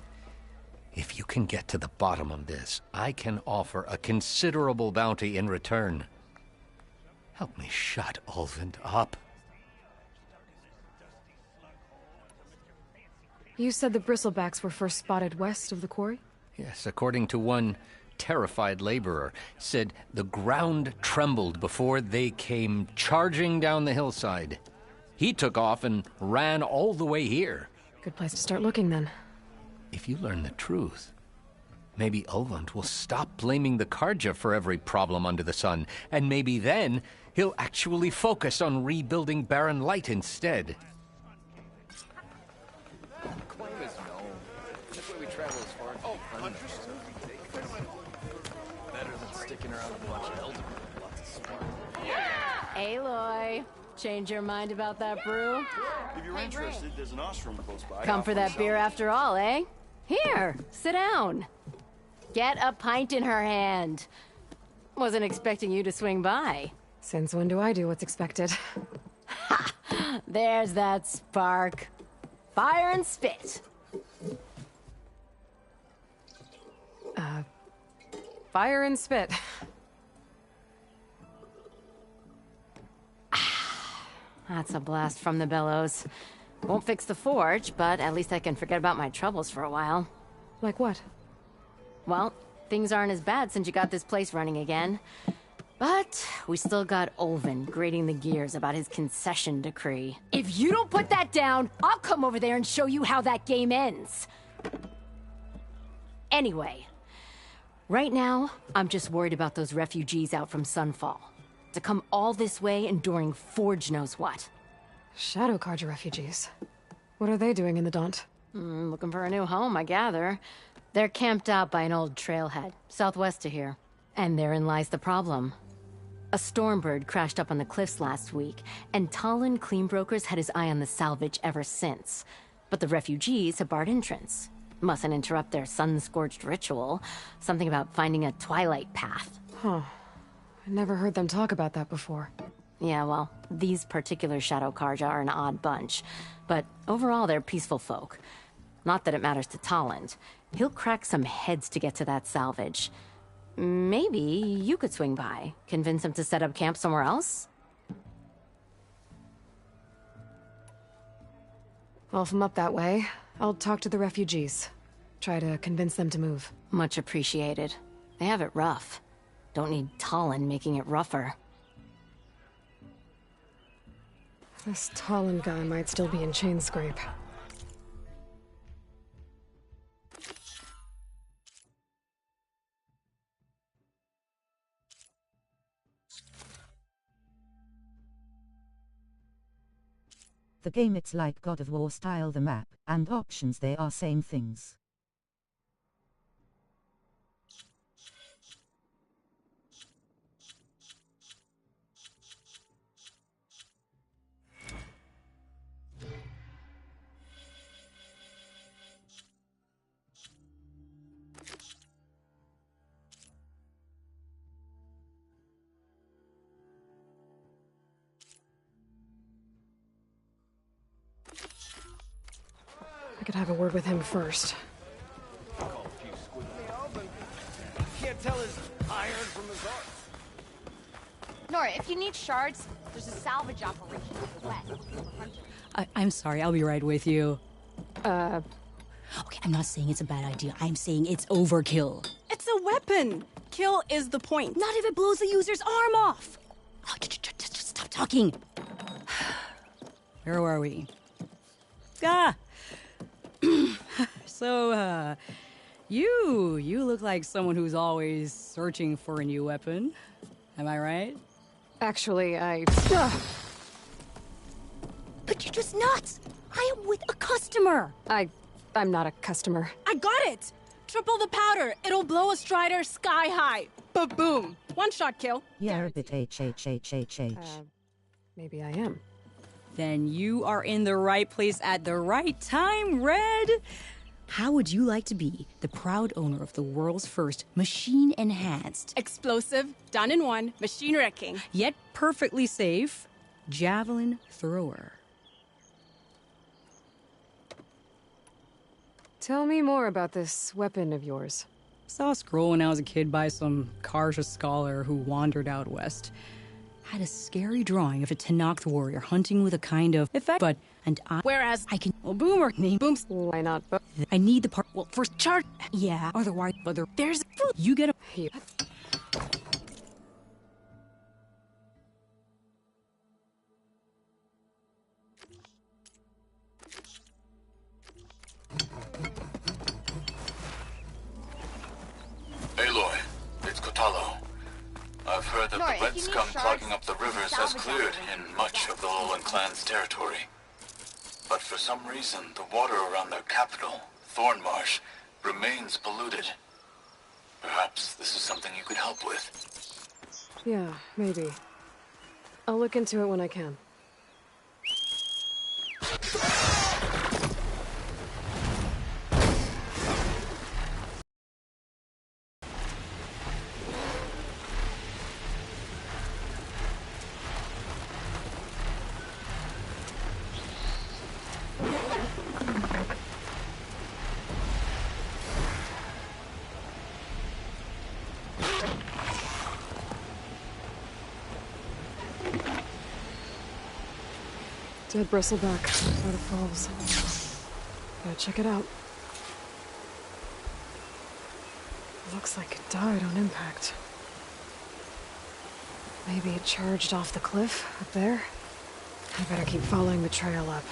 can get to the bottom of this, I can offer a considerable bounty in return. Help me shut Ulvund up. You said the bristlebacks were first spotted west of the quarry? Yes, according to one terrified laborer, said the ground trembled before they came charging down the hillside. He took off and ran all the way here. Good place to start looking, then. If you learn the truth, maybe Ulvund will stop blaming the Karja for every problem under the sun, and maybe then he'll actually focus on rebuilding Barren Light instead. Claim is known. That's why we travel as far. Oh, understood. Better than sticking around a bunch of eldermen with lots of smart. Aloy, change your mind about that brew? If you're interested, there's an ostrom close by. Come for that beer after all, eh? Here, sit down. Get a pint in her hand. Wasn't expecting you to swing by. Since when do I do what's expected? Ha! There's that spark. Fire and spit. Fire and spit. That's a blast from the bellows. Won't fix the forge, but at least I can forget about my troubles for a while. Like what? Well, things aren't as bad since you got this place running again. But we still got Ulvund grating the gears about his concession decree. If you don't put that down, I'll come over there and show you how that game ends. Anyway, right now, I'm just worried about those refugees out from Sunfall. To come all this way enduring Forge knows what. Shadow Karja refugees. What are they doing in the Daunt? Looking for a new home, I gather. They're camped out by an old trailhead, southwest of here. And therein lies the problem. A Stormbird crashed up on the cliffs last week, and Talon Cleanbrokers had his eye on the salvage ever since. But the refugees have barred entrance. Mustn't interrupt their sun-scorched ritual. Something about finding a twilight path. Huh. I never heard them talk about that before. Yeah, well, these particular Shadow Karja are an odd bunch. But overall, they're peaceful folk. Not that it matters to Talon. He'll crack some heads to get to that salvage. Maybe you could swing by, convince him to set up camp somewhere else? Well, if I'm up that way, I'll talk to the refugees. Try to convince them to move. Much appreciated. They have it rough. Don't need Talon making it rougher. This Talon guy might still be in Chainscrape. The game, it's like God of War style. The map and options, they are same things. I could have a word with him first. Can't tell his iron from his art. Nora, if you need shards, there's a salvage operation to the west. I'm sorry, I'll be right with you. Okay, I'm not saying it's a bad idea. I'm saying it's overkill. It's a weapon. Kill is the point. Not if it blows the user's arm off. Oh, just stop talking. Where were we? So, you look like someone who's always searching for a new weapon. Am I right? Actually, But you're just nuts! I am with a customer! I'm not a customer. I got it! Triple the powder. It'll blow a Strider sky high. Ba-boom. One shot kill. Yeah, a bit Maybe I am. Then you are in the right place at the right time, Red! How would you like to be the proud owner of the world's first machine-enhanced, Explosive, done in one, machine wrecking, yet perfectly safe, javelin thrower? Tell me more about this weapon of yours. Saw a scroll when I was a kid by some Karja scholar who wandered out west. Had a scary drawing of a Tenakth warrior hunting with a kind of effect, but Whereas I can boomer name booms. Why not? I need the part. Well, first chart. Yeah. Otherwise, there's you get a. Here. Aloy, it's Kotalo. I've heard that Nora, the if red you need scum shards, clogging up the rivers has salvage cleared them. in much of the Alolan clan's territory. But for some reason, the water around their capital, Thornmarsh, remains polluted. Perhaps this is something you could help with. Yeah, maybe. I'll look into it when I can. Dead bristleback by the falls. Gotta check it out. Looks like it died on impact. Maybe it charged off the cliff up there. I better keep following the trail up.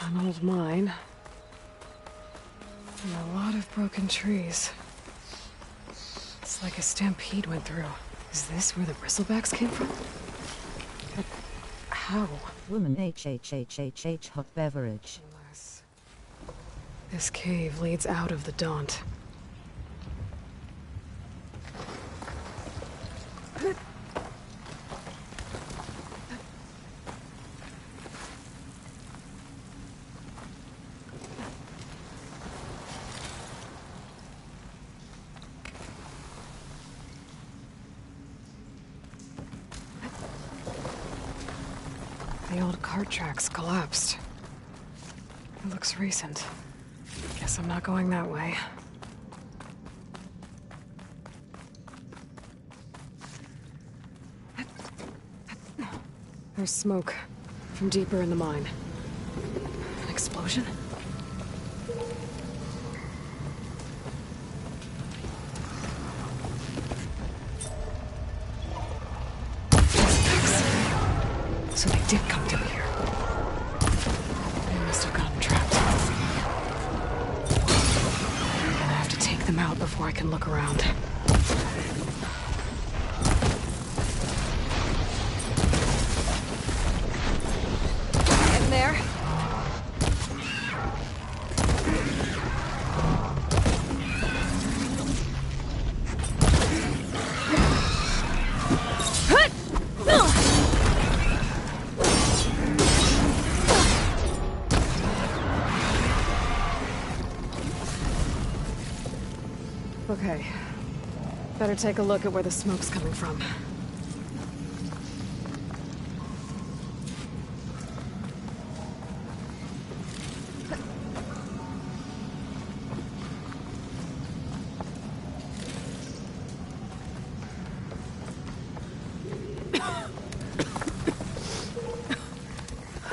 An old mine. And a lot of broken trees. It's like a stampede went through. Is this where the bristlebacks came from? But how? Woman HHHHH hot beverage. This cave leads out of the Daunt. The old cart tracks collapsed. It looks recent. Guess I'm not going that way. There's smoke from deeper in the mine. An explosion? So they did come through here. They must have gotten trapped. I'm gonna have to take them out before I can look around. In there. Okay. Better take a look at where the smoke's coming from.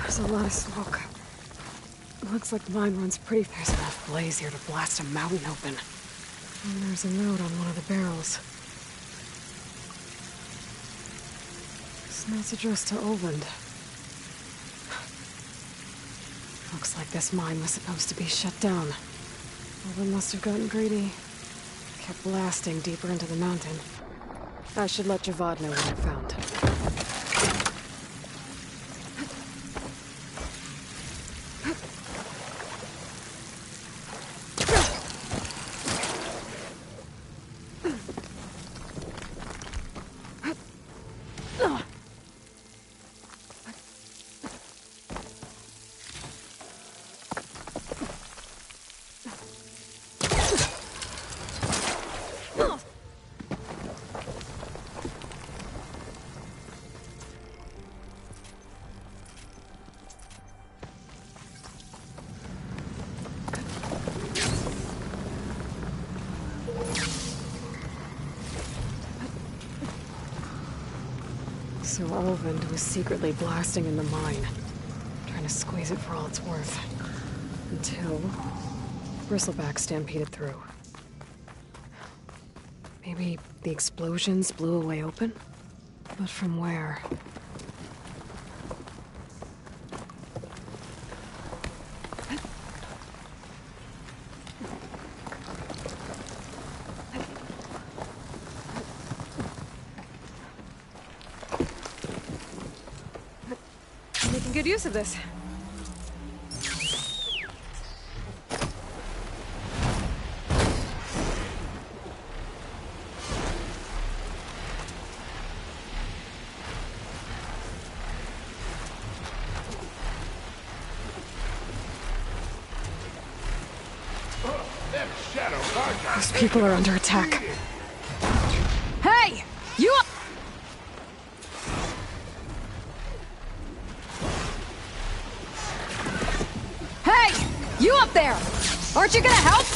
There's a lot of smoke. Looks like the mine runs pretty. There's enough blaze here to blast a mountain open. And there's a note on one of the barrels. This note's addressed to Olvend. Looks like this mine was supposed to be shut down. Olvend must have gotten greedy. Kept blasting deeper into the mountain. I should let Javad know what I found. So Olvend was secretly blasting in the mine, trying to squeeze it for all it's worth. Until Bristleback stampeded through. Maybe the explosions blew a way open? But from where? I'm making good use of this. Those people are under attack. Hey! You up? Hey! You up there! Aren't you gonna help?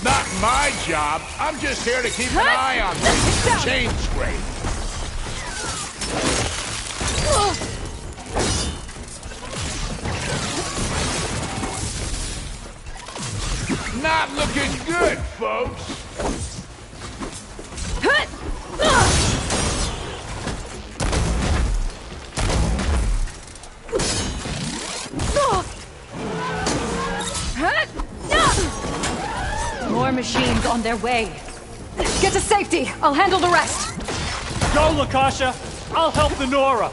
Not my job. I'm just here to keep an eye on this chain scrape. Not looking good, folks. More machines on their way. Get to safety. I'll handle the rest. Go, Lakasha. I'll help the Nora.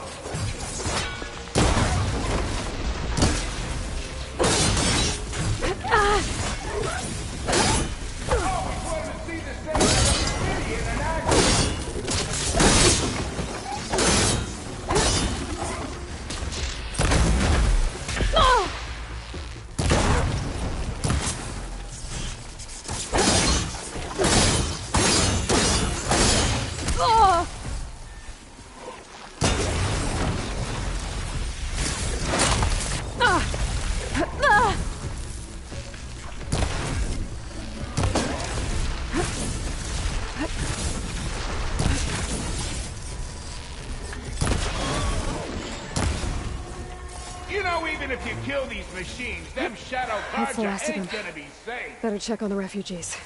Even if you kill these machines, them Shadow That's the Carja last of ain't them. gonna be safe. Better check on the refugees.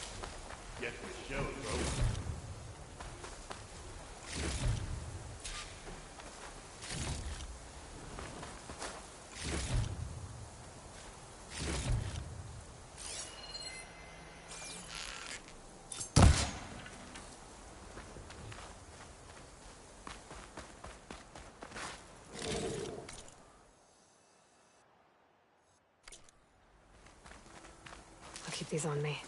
Get the show, folks. I'll keep these on me.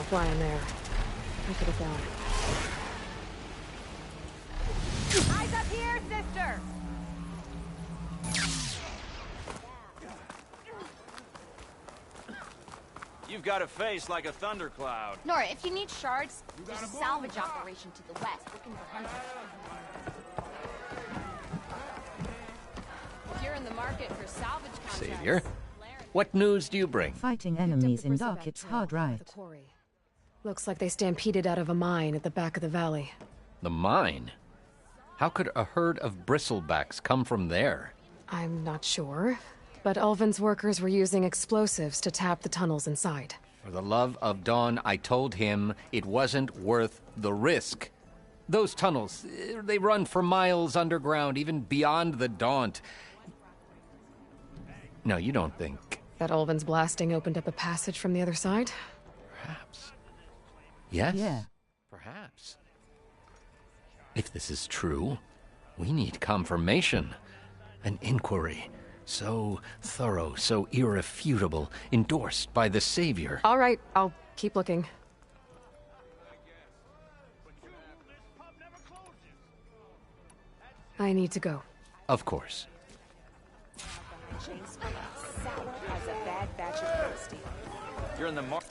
Fly in there. I should have gone. Eyes up here, sister! You've got a face like a thundercloud. Nora, if you need shards, there's a salvage operation to the west looking for hunters. If you're in the market for salvage contracts... Savior, what news do you bring? Fighting enemies in dark, it's hard, right? Looks like they stampeded out of a mine at the back of the valley. The mine? How could a herd of bristlebacks come from there? I'm not sure, but Ulvin's workers were using explosives to tap the tunnels inside. For the love of Dawn, I told him it wasn't worth the risk. Those tunnels, they run for miles underground, even beyond the Daunt. No, you don't think... That Ulvin's blasting opened up a passage from the other side? Perhaps. Yes? Yeah. Perhaps. If this is true, we need confirmation. An inquiry. So thorough, so irrefutable, endorsed by the Savior. All right, I'll keep looking. I need to go. Of course. You're in the mar-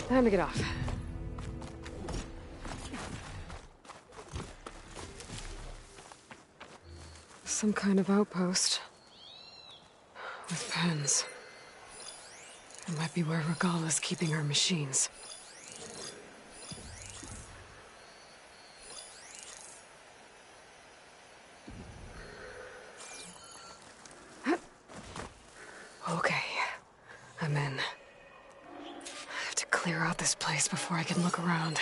Time to get off. Some kind of outpost. With pens. It might be where Regala's keeping her machines. Okay. I'm in. I have to clear out this place before I can look around.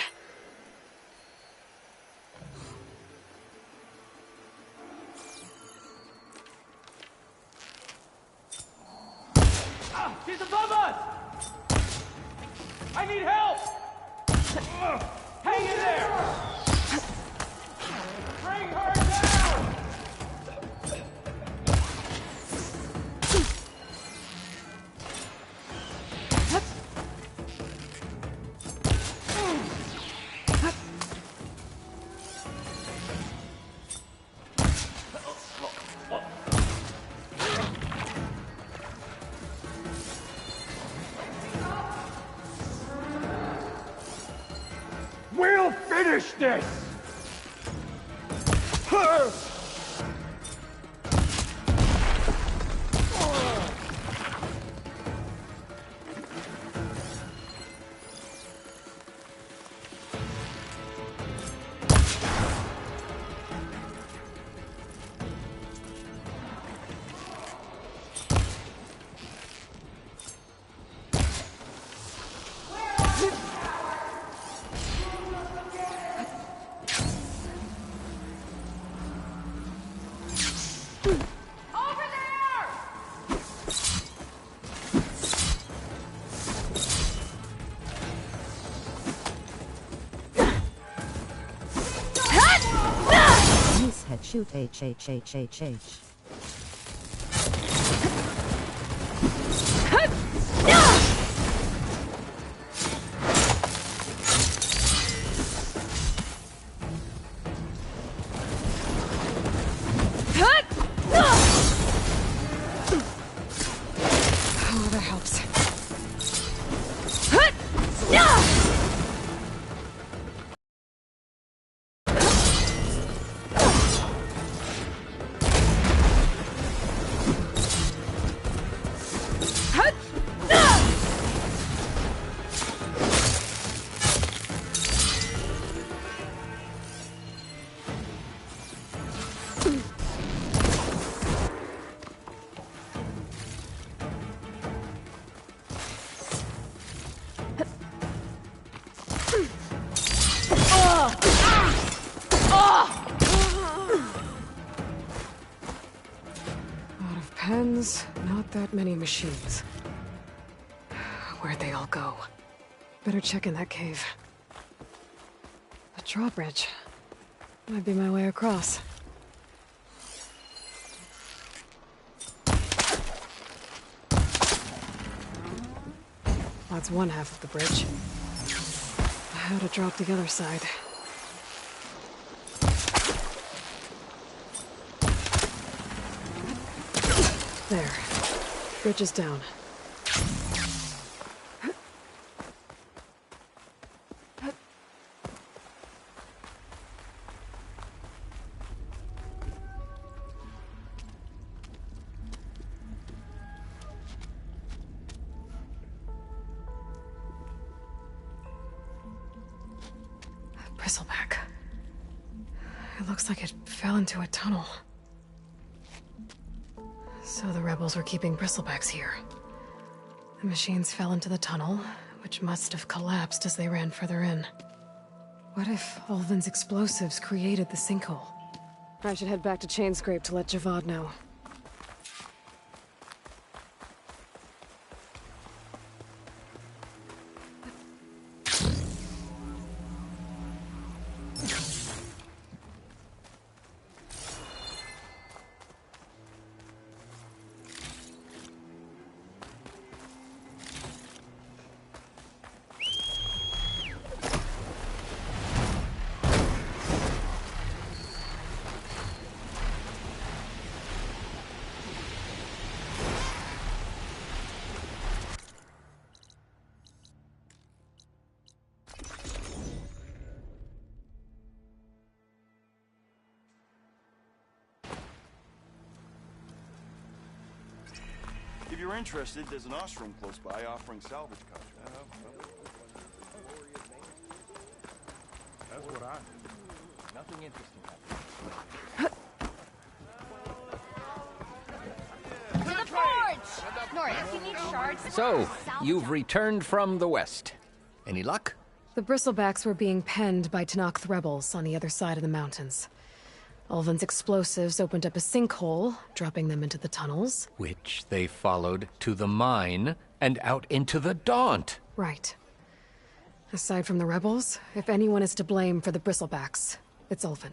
She's above us! I need help! Hang in there! Bring her down! We'll finish this! Nice head shoot H. Oh, that helps. Lot of pens, not that many machines. Where'd they all go? Better check in that cave. The drawbridge. Might be my way across. That's one half of the bridge. How to drop the other side. There. Bridge is down. Bristleback. It looks like it fell into a tunnel. So the rebels were keeping bristlebacks here. The machines fell into the tunnel, which must have collapsed as they ran further in. What if Ulvin's explosives created the sinkhole? I should head back to Chainscrape to let Javad know. If you're interested, there's an ostrom close by offering salvage contracts. That's what I do. Nothing interesting happening. To the forge! Nora, if you need shards... So, you've returned from the west. Any luck? The bristlebacks were being penned by Tenakth rebels on the other side of the mountains. Ulvin's explosives opened up a sinkhole, dropping them into the tunnels. Which they followed to the mine and out into the Daunt. Right. Aside from the rebels, if anyone is to blame for the bristlebacks, it's Ulvin.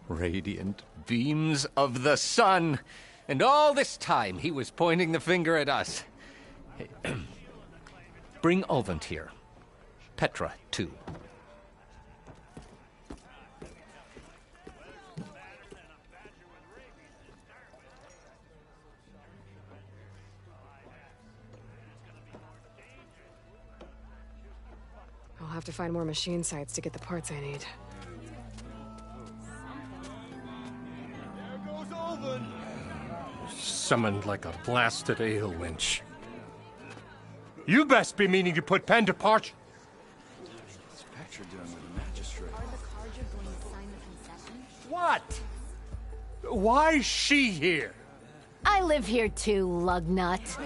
Radiant beams of the sun. And all this time he was pointing the finger at us. Bring Ulvin here. Petra, too. I'll have to find more machine sites to get the parts I need. There goes Ulvin! Summoned like a blasted ale winch. You best be meaning to put pen to parch. What's Petra doing with the magistrate? Are the Carja going to sign the concession? What? Why's she here? I live here too, lugnut.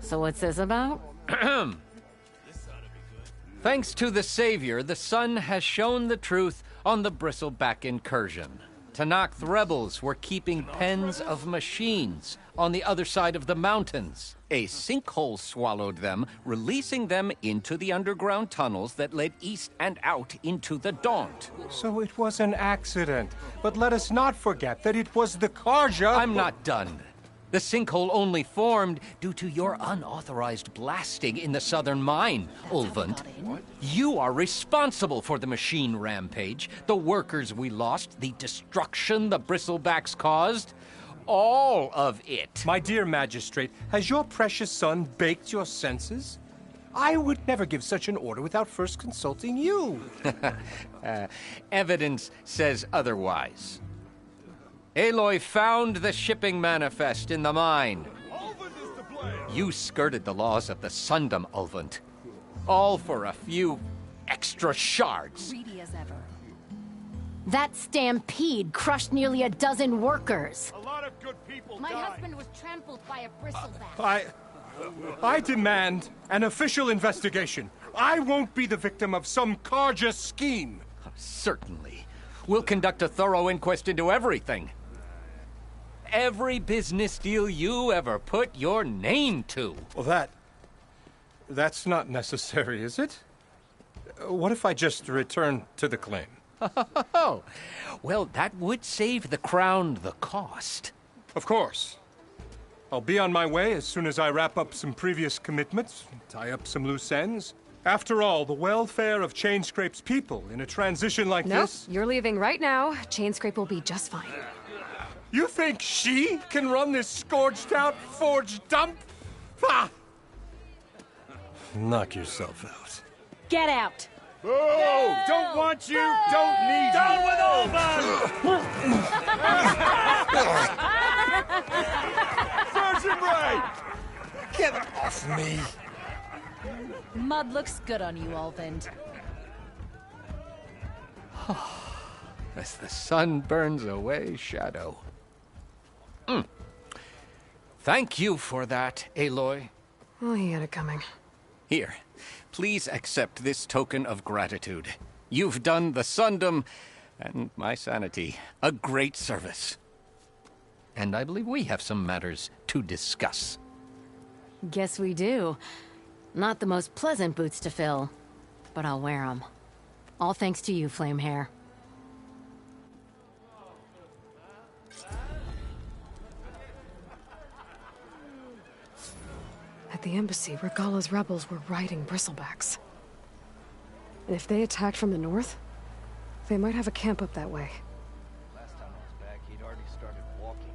So what's this about? Thanks to the Savior, the sun has shown the truth on the Bristleback incursion. Tenakth rebels were keeping pens of machines on the other side of the mountains. A sinkhole swallowed them, releasing them into the underground tunnels that led east and out into the Daunt. So it was an accident. But let us not forget that it was the Carja... I'm not done. The sinkhole only formed due to your unauthorized blasting in the southern mine, Ulvund. You are responsible for the machine rampage, the workers we lost, the destruction the Bristlebacks caused. All of it. My dear magistrate, has your precious son baked your senses? I would never give such an order without first consulting you. Evidence says otherwise. Aloy found the shipping manifest in the mine. You skirted the laws of the Sundom, Ulvund. All for a few extra shards. Greedy as ever. That stampede crushed nearly a dozen workers. A lot of good people My died. husband was trampled by a bristleback. I demand an official investigation. I won't be the victim of some Carja scheme. Certainly. We'll conduct a thorough inquest into everything. Every business deal you ever put your name to. Well, that's not necessary, is it? What if I just return to the claim? Oh, well, that would save the crown the cost. Of course. I'll be on my way as soon as I wrap up some previous commitments, tie up some loose ends. After all, the welfare of Chainscrape's people in a transition like this... Nope, you're leaving right now. Chainscrape will be just fine. You think she can run this scorched-out forge dump? Ha! Knock yourself out. Get out! Oh, don't want you, don't need Down you. with Sergeant Ray! Get off me! Mud looks good on you, Ulvund. As the sun burns away shadow. Thank you for that, Aloy. Oh, he had it coming. Here, please accept this token of gratitude. You've done the Sundom and my sanity a great service. And I believe we have some matters to discuss. Guess we do. Not the most pleasant boots to fill, but I'll wear them. All thanks to you, Flamehair. At the embassy, Regalla's rebels were riding bristlebacks. And if they attacked from the north, they might have a camp up that way. Last time I was back, he'd already started walking.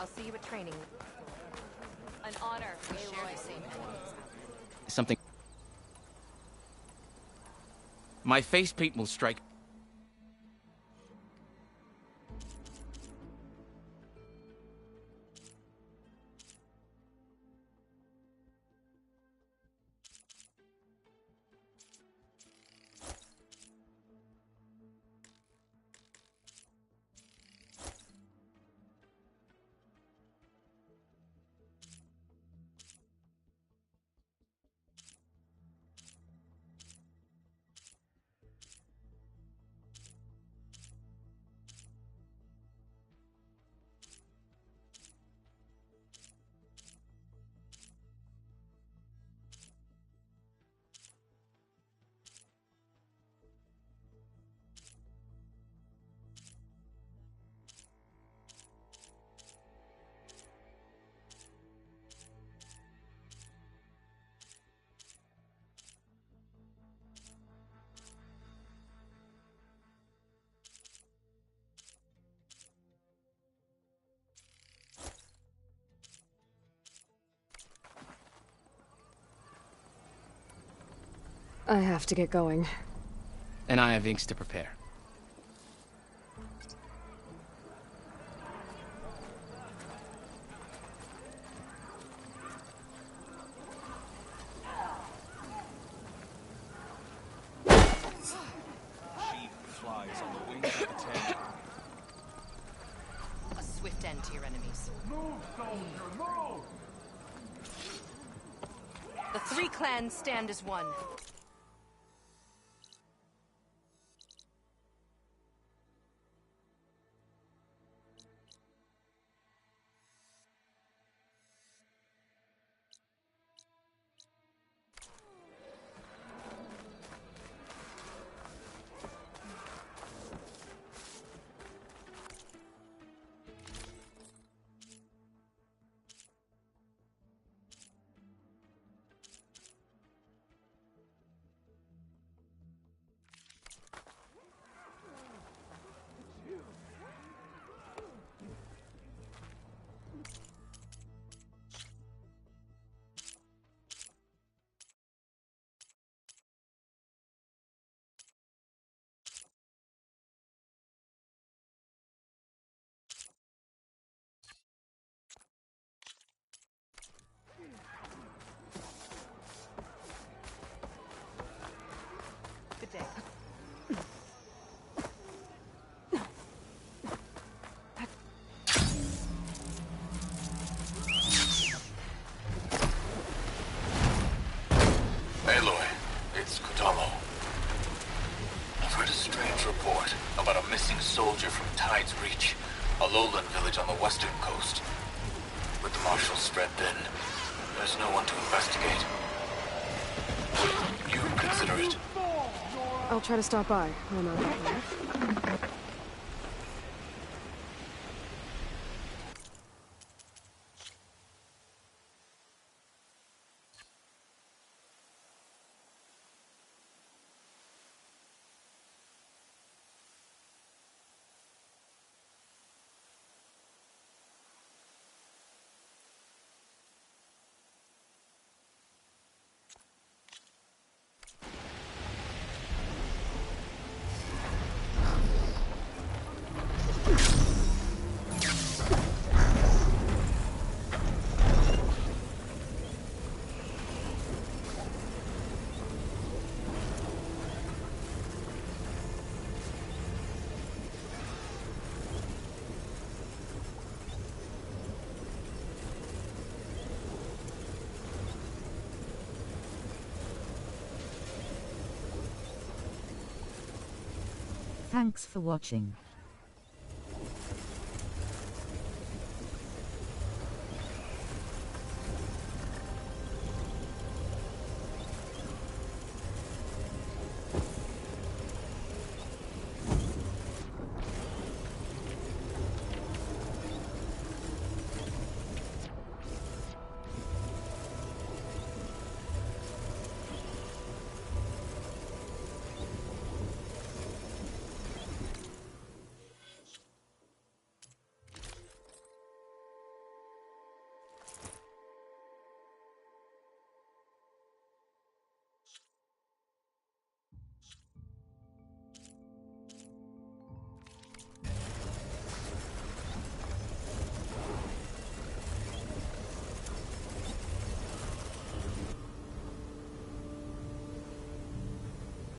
I'll see you at training. An honor. We share the same enemies. Something. My facepaint will strike. I have to get going. And I have inks to prepare. Flies on the wings of the tank. A swift end to your enemies. Move, soldier, move! The three clans stand as one. Good day. Aloy, it's Kotallo. I've heard a strange report about a missing soldier from Tide's Reach, a lowland village on the western coast. With the marshals spread thin, there's no one to investigate. Would you consider it? I'll try to stop by when I'm out there. Thanks for watching.